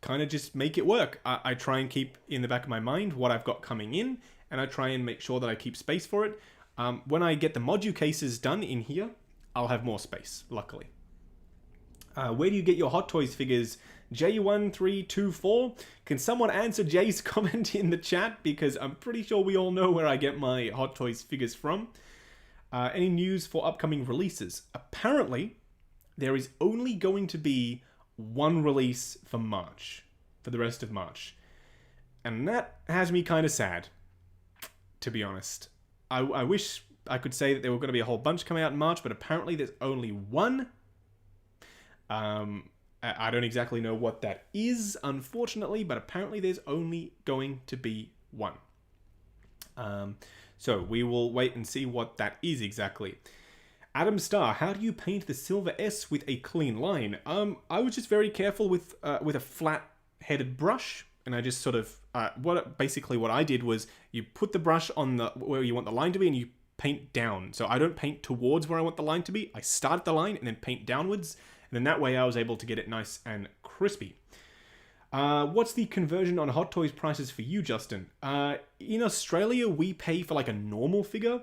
kind of just make it work. I try and keep in the back of my mind what I've got coming in, and I try and make sure that I keep space for it. When I get the module cases done in here, I'll have more space, luckily. Where do you get your Hot Toys figures? J1324? Can someone answer Jay's comment in the chat? Because I'm pretty sure we all know where I get my Hot Toys figures from. Any news for upcoming releases? Apparently, there is only going to be one release for March. For the rest of March. And that has me kind of sad, to be honest. I wish I could say that there were going to be a whole bunch coming out in March, but apparently there's only one. I don't exactly know what that is, unfortunately, but apparently there's only going to be one. So we will wait and see what that is exactly. Adam Starr, how do you paint the silver S with a clean line? I was just very careful with a flat-headed brush, and I just sort of basically what I did was you put the brush on where you want the line to be, and you paint down. So I don't paint towards where I want the line to be. I start at the line and then paint downwards. And then that way I was able to get it nice and crispy. What's the conversion on Hot Toys prices for you, Justin? In Australia, we pay for like a normal figure,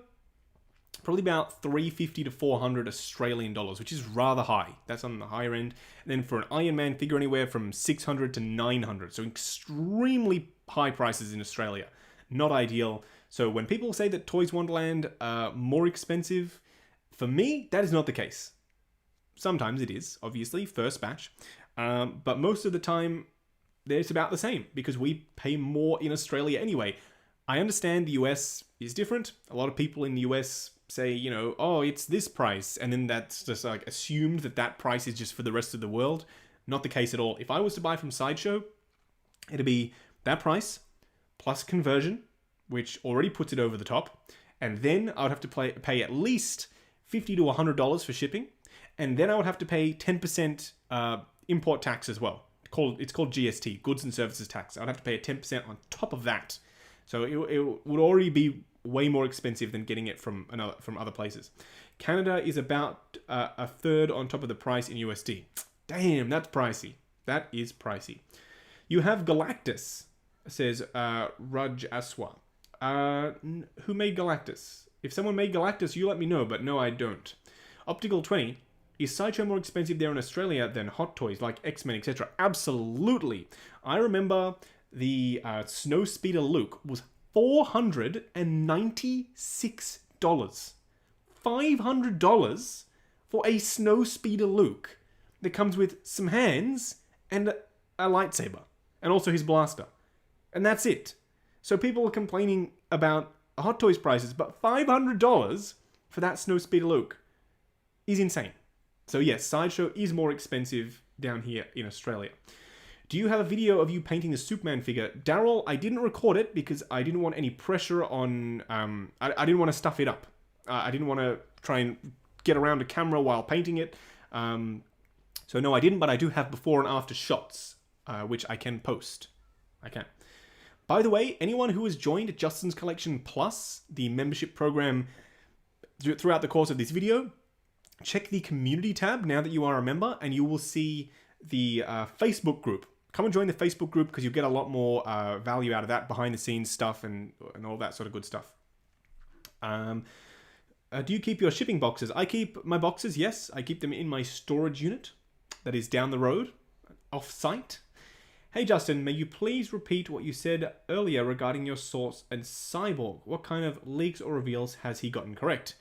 probably about $350 to $400 Australian dollars, which is rather high. That's on the higher end. And then for an Iron Man figure, anywhere from $600 to $900. So extremely high prices in Australia. Not ideal. So when people say that Toys Wonderland are more expensive, for me, that is not the case. Sometimes it is, obviously, first batch. But most of the time, it's about the same because we pay more in Australia anyway. I understand the US is different. A lot of people in the US say, you know, oh, it's this price. And then that's just like assumed that price is just for the rest of the world. Not the case at all. If I was to buy from Sideshow, it'd be that price plus conversion, which already puts it over the top. And then I would have to pay at least $50 to $100 for shipping. And then I would have to pay 10% import tax as well. It's called GST, Goods and Services Tax. I'd have to pay a 10% on top of that. So it would already be way more expensive than getting it from other places. Canada is about a third on top of the price in USD. Damn, that's pricey. That is pricey. You have Galactus, says Raj Aswa. Who made Galactus? If someone made Galactus, you let me know, but no, I don't. Optical 20. Is Sideshow more expensive there in Australia than Hot Toys like X-Men, etc.? Absolutely. I remember the Snowspeeder Luke was $496. $500 for a Snowspeeder Luke that comes with some hands and a lightsaber. And also his blaster. And that's it. So people are complaining about Hot Toys prices, but $500 for that Snowspeeder Luke is insane. So yes, Sideshow is more expensive down here in Australia. Do you have a video of you painting the Superman figure? Daryl, I didn't record it because I didn't want any pressure on... I didn't want to stuff it up. I didn't want to try and get around a camera while painting it. So no, I didn't, but I do have before and after shots, which I can post. I can. By the way, anyone who has joined Justin's Collection Plus, the membership program, throughout the course of this video, check the community tab now that you are a member, and you will see the Facebook group. Come and join the Facebook group because you'll get a lot more value out of that, behind the scenes stuff and all that sort of good stuff. Do you keep your shipping boxes? I keep my boxes, yes. I keep them in my storage unit that is down the road, off-site. Hey Justin, may you please repeat what you said earlier regarding your source and Cyborg? What kind of leaks or reveals has he gotten correct?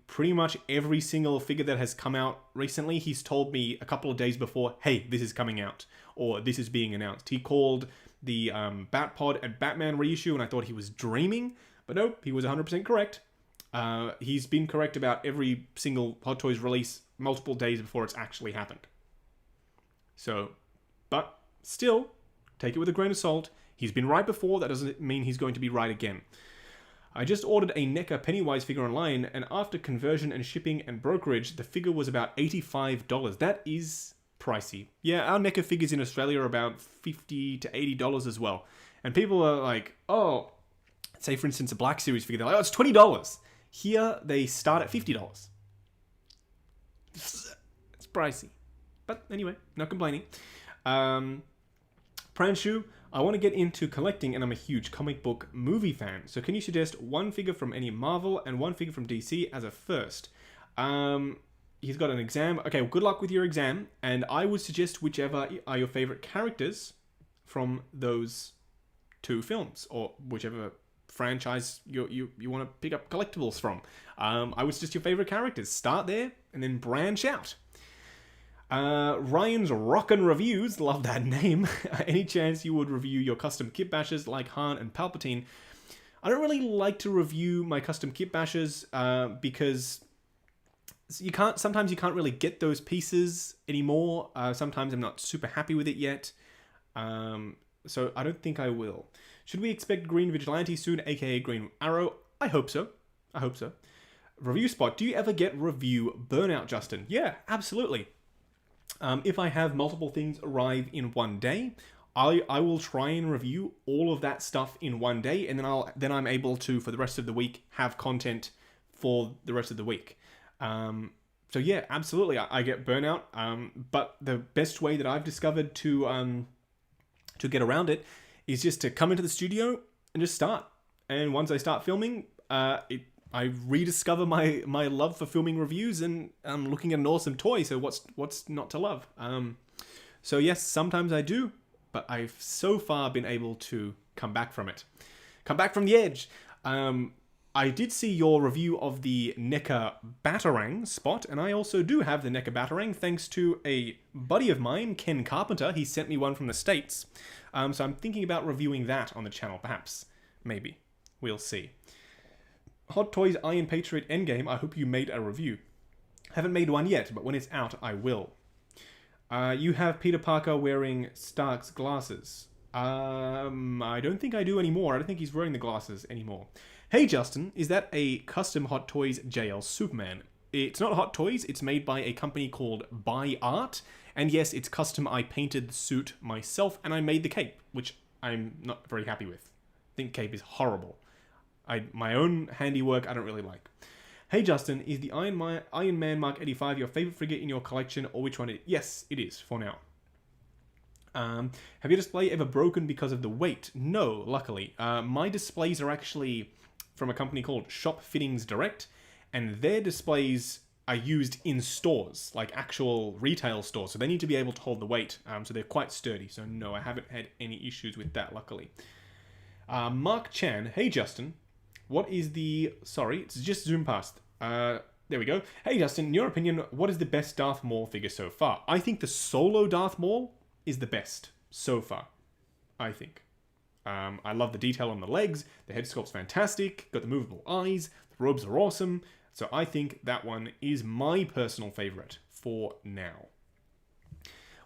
Pretty much every single figure that has come out recently, he's told me a couple of days before, hey, this is coming out, or this is being announced. He called the Batpod and Batman reissue, and I thought he was dreaming, but no, he was 100% correct. He's been correct about every single Hot Toys release multiple days before it's actually happened. So, but still, take it with a grain of salt. He's been right before, that doesn't mean he's going to be right again. I just ordered a NECA Pennywise figure online, and after conversion and shipping and brokerage, the figure was about $85. That is pricey. Yeah, our NECA figures in Australia are about $50 to $80 as well. And people are like, oh, say for instance a Black Series figure, they're like, oh, it's $20. Here, they start at $50. It's pricey. But anyway, not complaining. Pranshu, I want to get into collecting and I'm a huge comic book movie fan. So can you suggest one figure from any Marvel and one figure from DC as a first? He's got an exam. Okay, well, good luck with your exam. And I would suggest whichever are your favorite characters from those two films, or whichever franchise you want to pick up collectibles from. I would suggest your favorite characters. Start there and then branch out. Ryan's Rockin' Reviews, love that name. Any chance you would review your custom kit bashers like Han and Palpatine? I don't really like to review my custom kit bashers because sometimes you can't really get those pieces anymore. Sometimes I'm not super happy with it yet. So I don't think I will. Should we expect Green Vigilante soon, aka Green Arrow? I hope so. I hope so. Review spot. Do you ever get review burnout, Justin? Yeah, absolutely. If I have multiple things arrive in one day, I will try and review all of that stuff in one day, and then I'm able to, for the rest of the week, have content for the rest of the week. So yeah, absolutely, I get burnout. But the best way that I've discovered to get around it is just to come into the studio and just start. And once I start filming, I rediscover my love for filming reviews, and I'm looking at an awesome toy, so what's not to love? So yes, sometimes I do, but I've so far been able to come back from it. Come back from the edge. I did see your review of the NECA Batarang spot, and I also do have the NECA Batarang, thanks to a buddy of mine, Ken Carpenter. He sent me one from the States. So I'm thinking about reviewing that on the channel, perhaps. Maybe. We'll see. Hot Toys Iron Patriot Endgame, I hope you made a review. Haven't made one yet, but when it's out, I will. You have Peter Parker wearing Stark's glasses. I don't think I do anymore. I don't think he's wearing the glasses anymore. Hey Justin, is that a custom Hot Toys JL Superman? It's not Hot Toys, it's made by a company called Buy Art. And yes, it's custom. I painted the suit myself, and I made the cape, which I'm not very happy with. I think cape is horrible. My own handiwork, I don't really like. Hey Justin, is the Iron Man Mark 85 your favorite figure in your collection, or which one it is? Yes, it is, for now. Have your display ever broken because of the weight? No, luckily. My displays are actually from a company called Shop Fittings Direct, and their displays are used in stores, like actual retail stores, so they need to be able to hold the weight, so they're quite sturdy. So no, I haven't had any issues with that, luckily. Mark Chan, hey Justin, what is the... Sorry, it's just zoomed past. There we go. Hey Justin, in your opinion, what is the best Darth Maul figure so far? I think the solo Darth Maul is the best so far, I think. I love the detail on the legs, the head sculpt's fantastic, got the movable eyes, the robes are awesome, so I think that one is my personal favourite for now.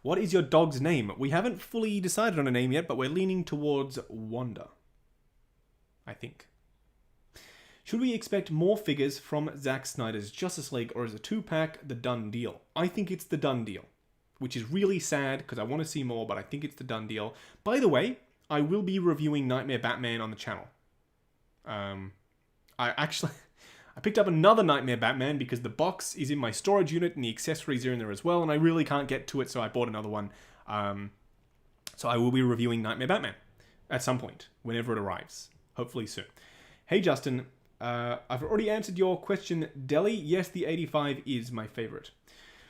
What is your dog's name? We haven't fully decided on a name yet, but we're leaning towards Wanda, I think. Should we expect more figures from Zack Snyder's Justice League, or is a 2-pack the done deal? I think it's the done deal, which is really sad because I want to see more, but I think it's the done deal. By the way, I will be reviewing Nightmare Batman on the channel. I picked up another Nightmare Batman because the box is in my storage unit and the accessories are in there as well, and I really can't get to it, so I bought another one. So I will be reviewing Nightmare Batman at some point, whenever it arrives. Hopefully soon. Hey Justin, I've already answered your question, Deli. Yes, the 85 is my favorite.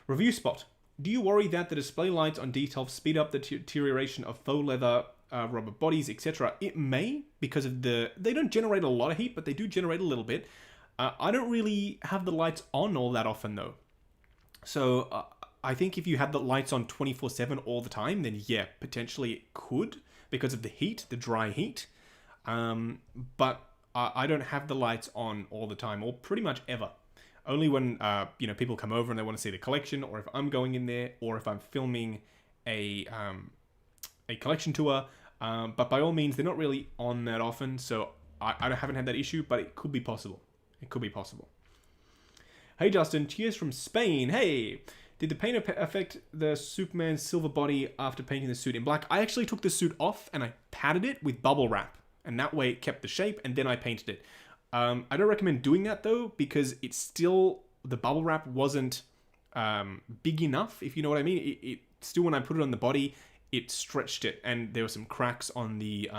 Review spot. Do you worry that the display lights on D12 speed up the deterioration of faux leather, rubber bodies, etc.? It may, because of they don't generate a lot of heat, but they do generate a little bit. I don't really have the lights on all that often, though. So I think if you had the lights on 24/7 all the time, then yeah, potentially it could, because of the heat, the dry heat. But I don't have the lights on all the time, or pretty much ever. Only when people come over and they want to see the collection, or if I'm going in there, or if I'm filming a collection tour. But by all means, they're not really on that often, so I haven't had that issue, but it could be possible. It could be possible. Hey Justin, cheers from Spain. Hey, did the paint affect the Superman's silver body after painting the suit in black? I actually took the suit off and I padded it with bubble wrap, and that way it kept the shape, and then I painted it. I don't recommend doing that though, because it's still, the bubble wrap wasn't big enough, if you know what I mean. It still, when I put it on the body, it stretched it, and there were some cracks on the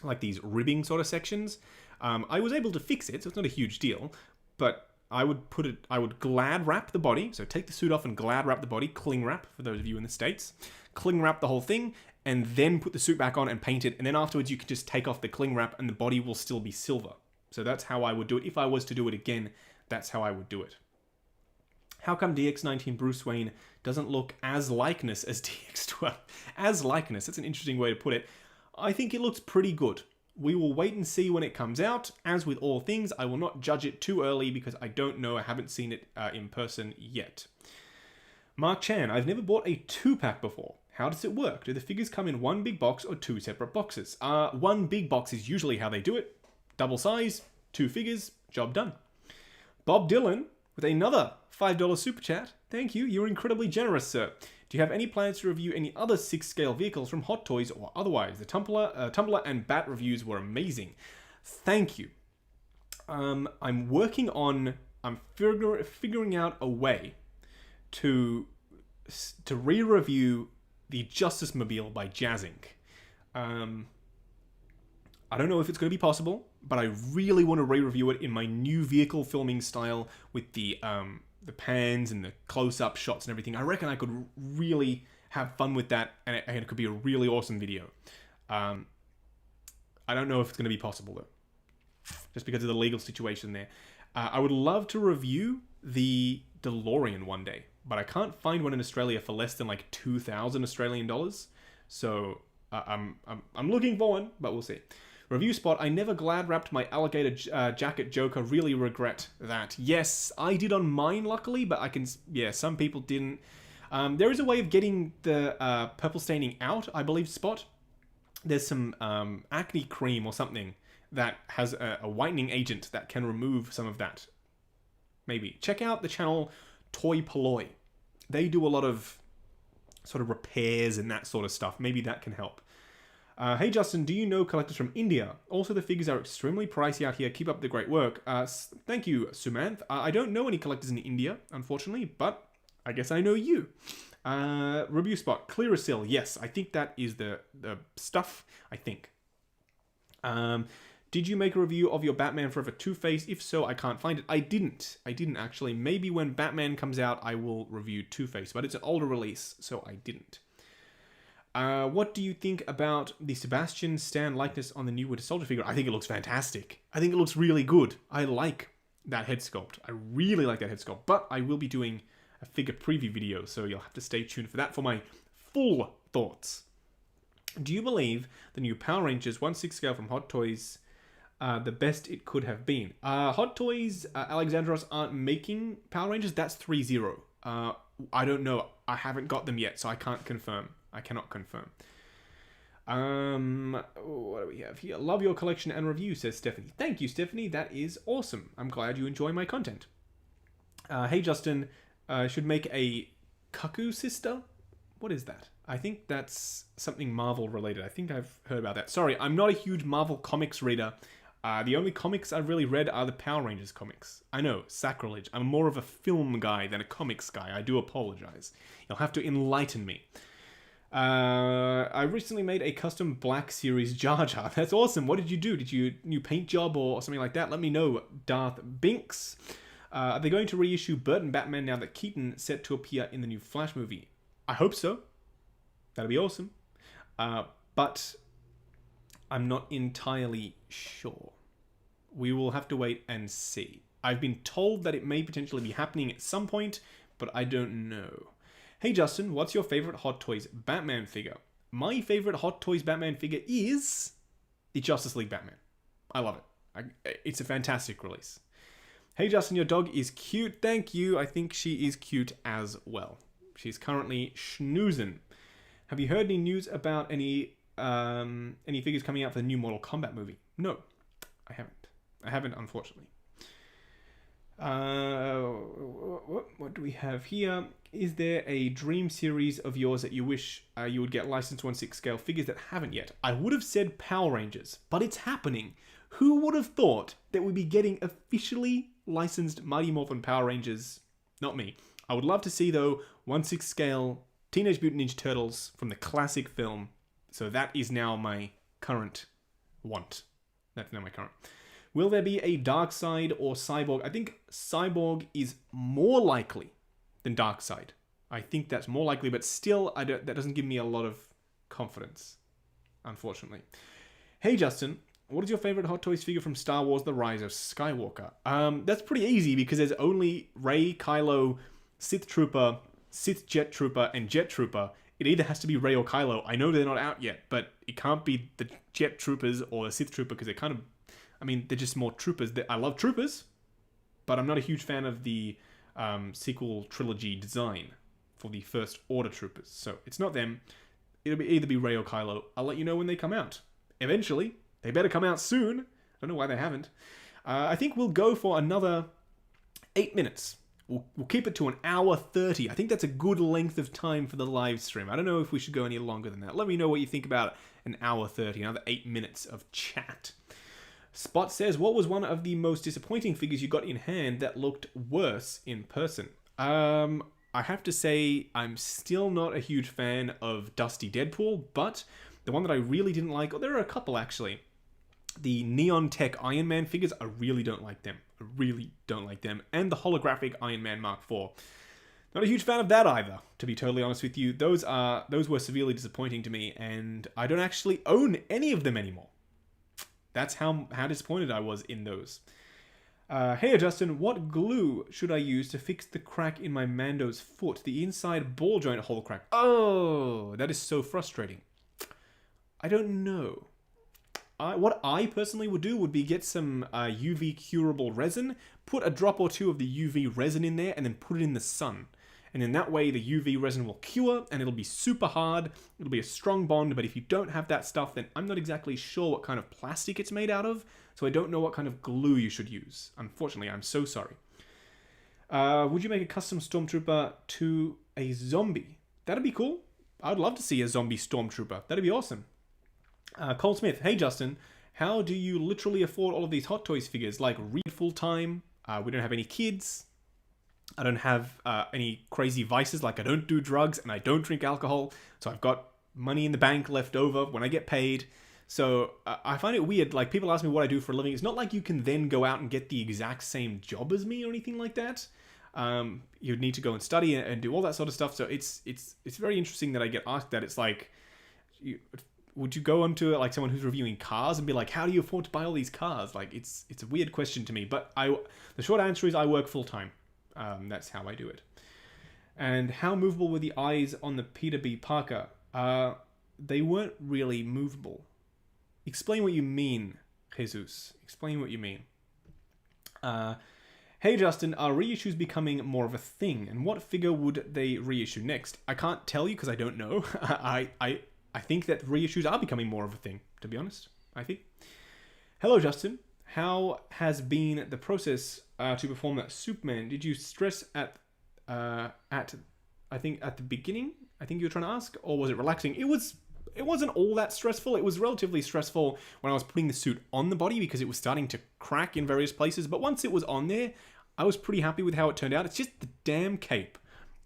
like these ribbing sort of sections. I was able to fix it, so it's not a huge deal, but I would glad wrap the body, so take the suit off and glad wrap the body, cling wrap for those of you in the States, cling wrap the whole thing, and then put the suit back on and paint it, and then afterwards you can just take off the cling wrap and the body will still be silver. So that's how I would do it. If I was to do it again, that's how I would do it. How come DX19 Bruce Wayne doesn't look as likeness as DX12? As likeness, that's an interesting way to put it. I think it looks pretty good. We will wait and see when it comes out. As with all things, I will not judge it too early because I don't know. I haven't seen it in person yet. Mark Chan, I've never bought a 2-pack before. How does it work? Do the figures come in one big box or 2 separate boxes? One big box is usually how they do it. Double size, 2 figures, job done. Bob Dylan with another $5 super chat. Thank you. You're incredibly generous, sir. Do you have any plans to review any other 6-scale vehicles from Hot Toys or otherwise? The Tumbler and Bat reviews were amazing. Thank you. I'm figuring out a way to re-review the Justice Mobile by Jazz Inc. I don't know if it's going to be possible, but I really want to re-review it in my new vehicle filming style with the pans and the close-up shots and everything. I reckon I could really have fun with that, and it could be a really awesome video. I don't know if it's going to be possible, though, just because of the legal situation there. I would love to review the DeLorean one day, but I can't find one in Australia for less than like 2,000 Australian dollars. So I'm looking for one, but we'll see. Review spot, I never glad wrapped my alligator jacket Joker. Really regret that. Yes, I did on mine, luckily, but some people didn't. There is a way of getting the purple staining out, I believe, Spot. There's some acne cream or something that has a whitening agent that can remove some of that. Maybe. Check out the channel Toy Polloi. They do a lot of sort of repairs and that sort of stuff. Maybe that can help. Hey Justin, do you know collectors from India? Also, the figures are extremely pricey out here. Keep up the great work. Thank you, Sumanth. I don't know any collectors in India, unfortunately, but I guess I know you. Review spot, Clearasil. Yes, I think that is the stuff, I think. Did you make a review of your Batman Forever Two-Face? If so, I can't find it. I didn't actually. Maybe when Batman comes out, I will review Two-Face, but it's an older release, so I didn't. What do you think about the Sebastian Stan likeness on the new Winter Soldier figure? I think it looks fantastic. I think it looks really good. I like that head sculpt. I really like that head sculpt, but I will be doing a figure preview video, so you'll have to stay tuned for that for my full thoughts. Do you believe the new Power Rangers 1/6 scale from Hot Toys the best it could have been? Hot Toys Alexandros aren't making Power Rangers. That's 3-0. I don't know. I haven't got them yet, so I can't confirm. I cannot confirm. What do we have here? Love your collection and review, says Stephanie. Thank you, Stephanie. That is awesome. I'm glad you enjoy my content. Hey, Justin, should make a Kaku sister? What is that? I think that's something Marvel related. I think I've heard about that. Sorry, I'm not a huge Marvel comics reader. The only comics I've really read are the Power Rangers comics. I know, sacrilege. I'm more of a film guy than a comics guy. I do apologize. You'll have to enlighten me. I recently made a custom Black Series Jar Jar. That's awesome. What did you do? Did you new paint job or something like that? Let me know. Darth Binks. Are they going to reissue Burton Batman now that Keaton set to appear in the new Flash movie? I hope so. That'd be awesome. But I'm not entirely sure. We will have to wait and see. I've been told that it may potentially be happening at some point, but I don't know. Hey Justin, what's your favorite Hot Toys Batman figure? My favorite Hot Toys Batman figure is the Justice League Batman. I love it. It's a fantastic release. Hey Justin, your dog is cute. Thank you. I think she is cute as well. She's currently schnoozing. Have you heard any news about any figures coming out for the new Mortal Kombat movie? No, I haven't. I haven't, unfortunately. What do we have here? Is there a dream series of yours that you wish you would get licensed 1/6 scale figures that haven't yet? I would have said Power Rangers, but it's happening. Who would have thought that we'd be getting officially licensed Mighty Morphin Power Rangers? Not me. I would love to see, though, 1/6 scale Teenage Mutant Ninja Turtles from the classic film. So that is now my current want. That's now my current. Will there be a Darkseid or Cyborg? I think Cyborg is more likely than Darkseid. I think that's more likely, but still, that doesn't give me a lot of confidence, unfortunately. Hey, Justin, what is your favorite Hot Toys figure from Star Wars The Rise of Skywalker? That's pretty easy because there's only Rey, Kylo, Sith Trooper, Sith Jet Trooper, and Jet Trooper. It either has to be Rey or Kylo. I know they're not out yet, but it can't be the Jet Troopers or the Sith Trooper because they're kind of... I mean, they're just more troopers. I love troopers, but I'm not a huge fan of the sequel trilogy design for the First Order troopers. So it's not them. It'll either be Rey or Kylo. I'll let you know when they come out. Eventually. They better come out soon. I don't know why they haven't. I think we'll go for another 8 minutes. We'll keep it to 1:30. I think that's a good length of time for the live stream. I don't know if we should go any longer than that. Let me know what you think about 1:30. Another 8 minutes of chat. Spot says, what was one of the most disappointing figures you got in hand that looked worse in person? I have to say, I'm still not a huge fan of Dusty Deadpool, but the one that I really didn't like, there are a couple actually. The Neon Tech Iron Man figures, I really don't like them. I really don't like them. And the holographic Iron Man Mark IV. Not a huge fan of that either, to be totally honest with you. Those were severely disappointing to me, and I don't actually own any of them anymore. That's how disappointed I was in those. Hey Justin, what glue should I use to fix the crack in my Mando's foot? The inside ball joint hole crack. Oh, that is so frustrating. I don't know. What I personally would do would be get some UV curable resin, put a drop or two of the UV resin in there, and then put it in the sun. And in that way, the UV resin will cure, and it'll be super hard. It'll be a strong bond, but if you don't have that stuff, then I'm not exactly sure what kind of plastic it's made out of, so I don't know what kind of glue you should use. Unfortunately, I'm so sorry. Would you make a custom stormtrooper to a zombie? That'd be cool. I'd love to see a zombie stormtrooper. That'd be awesome. Cole Smith, hey Justin, how do you literally afford all of these Hot Toys figures? Like, read full time, we don't have any kids, I don't have any crazy vices, like I don't do drugs and I don't drink alcohol, so I've got money in the bank left over when I get paid. So I find it weird, like people ask me what I do for a living. It's not like you can then go out and get the exact same job as me or anything like that. You'd need to go and study and do all that sort of stuff. So it's very interesting that I get asked that. It's like, would you go onto like someone who's reviewing cars and be like, how do you afford to buy all these cars? Like it's a weird question to me, but the short answer is I work full time. That's how I do it. And how movable were the eyes on the Peter B. Parker? They weren't really movable. Explain what you mean, Jesus. Explain what you mean. Hey Justin, are reissues becoming more of a thing? And what figure would they reissue next? I can't tell you because I don't know. I I think that reissues are becoming more of a thing, to be honest, I think. Hello, Justin. How has been the process to perform that Superman? Did you stress at I think at the beginning, I think you were trying to ask, or was it relaxing? It wasn't all that stressful. It was relatively stressful when I was putting the suit on the body because it was starting to crack in various places. But once it was on there, I was pretty happy with how it turned out. It's just the damn cape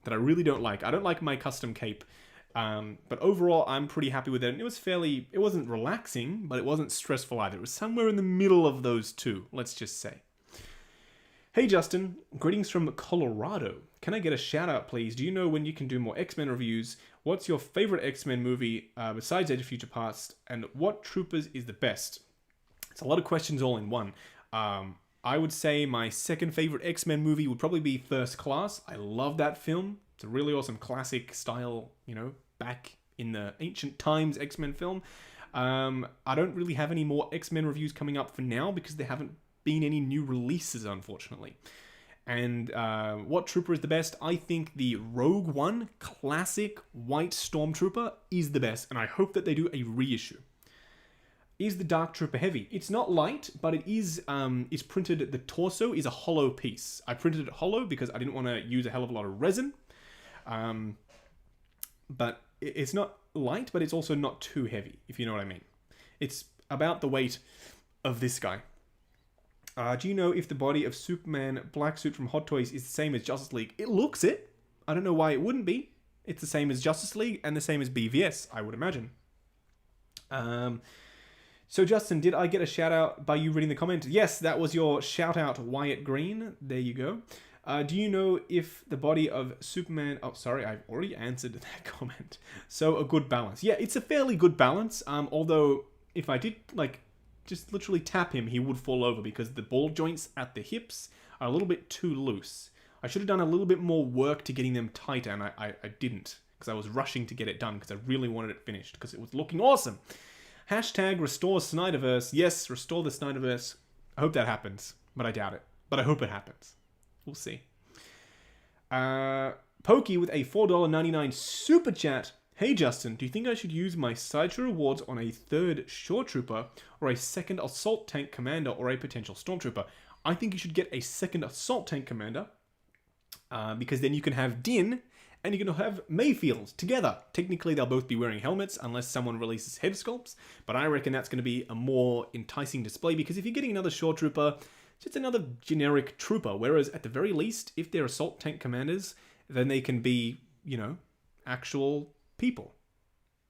that I really don't like. I don't like my custom cape. But overall, I'm pretty happy with it. And it wasn't relaxing, but it wasn't stressful either. It was somewhere in the middle of those two, let's just say. Hey Justin, greetings from Colorado. Can I get a shout out, please? Do you know when you can do more X-Men reviews? What's your favorite X-Men movie besides Edge of Future Past? And what troopers is the best? It's a lot of questions all in one. I would say my second favorite X-Men movie would probably be First Class. I love that film. It's a really awesome classic style, back in the ancient times X-Men film. I don't really have any more X-Men reviews coming up for now because there haven't been any new releases, unfortunately. And what trooper is the best? I think the Rogue One classic white stormtrooper is the best, and I hope that they do a reissue. Is the Dark Trooper heavy? It's not light, but it is printed, the torso is a hollow piece. I printed it hollow because I didn't want to use a hell of a lot of resin. But it's not light, but it's also not too heavy, if you know what I mean. It's about the weight of this guy. Do you know if the body of Superman black suit from Hot Toys is the same as Justice League? It looks it. I don't know why it wouldn't be. It's the same as Justice League and the same as BVS, I would imagine. So Justin, did I get a shout out by you reading the comment? Yes, that was your shout out, Wyatt Green. There you go. Do you know if the body of Superman... Oh, sorry, I've already answered that comment. So a good balance. Yeah, it's a fairly good balance. Although if I did just literally tap him, he would fall over because the ball joints at the hips are a little bit too loose. I should have done a little bit more work to getting them tighter, and I didn't because I was rushing to get it done because I really wanted it finished because it was looking awesome. Hashtag restore Snyderverse. Yes, restore the Snyderverse. I hope that happens, but I doubt it. But I hope it happens. We'll see. Pokey with a $4.99 super chat. Hey Justin, do you think I should use my Sideshow rewards on a third Shore Trooper or a second Assault Tank Commander or a potential Stormtrooper? I think you should get a second Assault Tank Commander because then you can have Din and you can have Mayfield together. Technically, they'll both be wearing helmets unless someone releases head sculpts, but I reckon that's going to be a more enticing display because if you're getting another Shore Trooper, it's just another generic trooper, whereas at the very least, if they're Assault Tank Commanders, then they can be, actual people,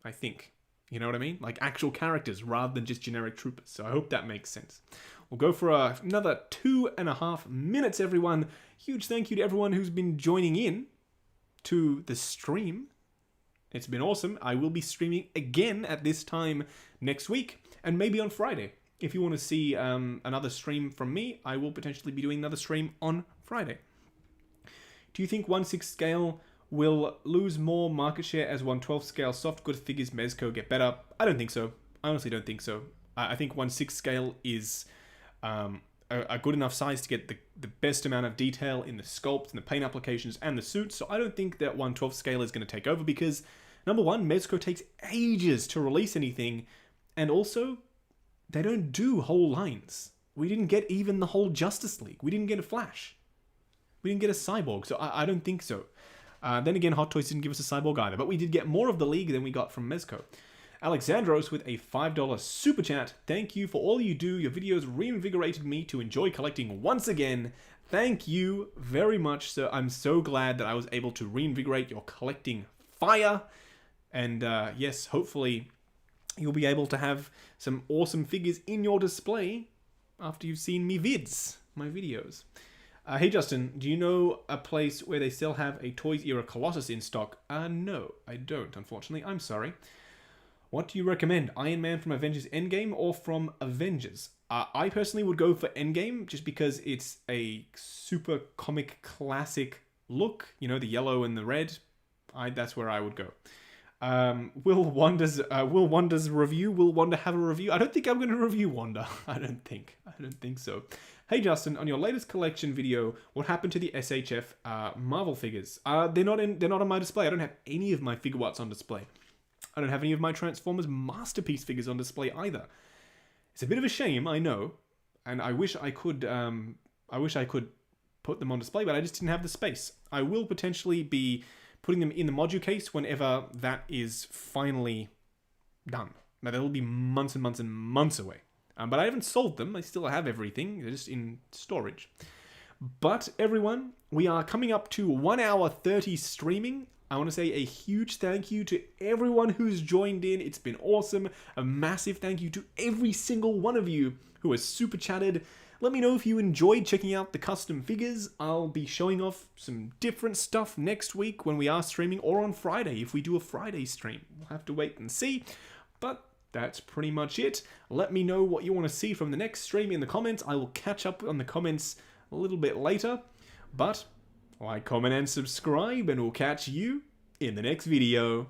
I think. You know what I mean? Like actual characters rather than just generic troopers. So I hope that makes sense. We'll go for another 2.5 minutes, everyone. Huge thank you to everyone who's been joining in to the stream. It's been awesome. I will be streaming again at this time next week and maybe on Friday. If you want to see another stream from me, I will potentially be doing another stream on Friday. Do you think 1/6 scale will lose more market share as 1/12 scale soft goods figures Mezco get better? I don't think so. I honestly don't think so. I think 1/6 scale is a good enough size to get the best amount of detail in the sculpt and the paint applications and the suits. So I don't think that 1/12 scale is going to take over because, number one, Mezco takes ages to release anything. And also, they don't do whole lines. We didn't get even the whole Justice League. We didn't get a Flash. We didn't get a Cyborg. So I don't think so. Then again, Hot Toys didn't give us a Cyborg either, but we did get more of the League than we got from Mezco. Alexandros with a $5 super chat. Thank you for all you do. Your videos reinvigorated me to enjoy collecting once again. Thank you very much, sir. I'm so glad that I was able to reinvigorate your collecting fire. And yes, hopefully you'll be able to have some awesome figures in your display after you've seen my videos. Hey Justin, do you know a place where they still have a Toys Era Colossus in stock? No, I don't, unfortunately. I'm sorry. What do you recommend? Iron Man from Avengers Endgame or from Avengers? I personally would go for Endgame just because it's a super comic classic look. You know, the yellow and the red. That's where I would go. Will Wanda's review? Will Wanda have a review? I don't think I'm going to review Wanda. I don't think so. Hey Justin, on your latest collection video, what happened to the SHF Marvel figures? They're not on my display. I don't have any of my Figuarts on display. I don't have any of my Transformers Masterpiece figures on display either. It's a bit of a shame, I know, and I wish I could put them on display, but I just didn't have the space. I will potentially be putting them in the module case whenever that is finally done. Now, that'll be months and months and months away. But I haven't sold them. I still have everything. They're just in storage. But everyone, we are coming up to 1 hour 30 streaming. I want to say a huge thank you to everyone who's joined in. It's been awesome. A massive thank you to every single one of you who has super chatted. Let me know if you enjoyed checking out the custom figures. I'll be showing off some different stuff next week when we are streaming, or on Friday if we do a Friday stream. We'll have to wait and see. But that's pretty much it. Let me know what you want to see from the next stream in the comments. I will catch up on the comments a little bit later. But like, comment, and subscribe, and we'll catch you in the next video.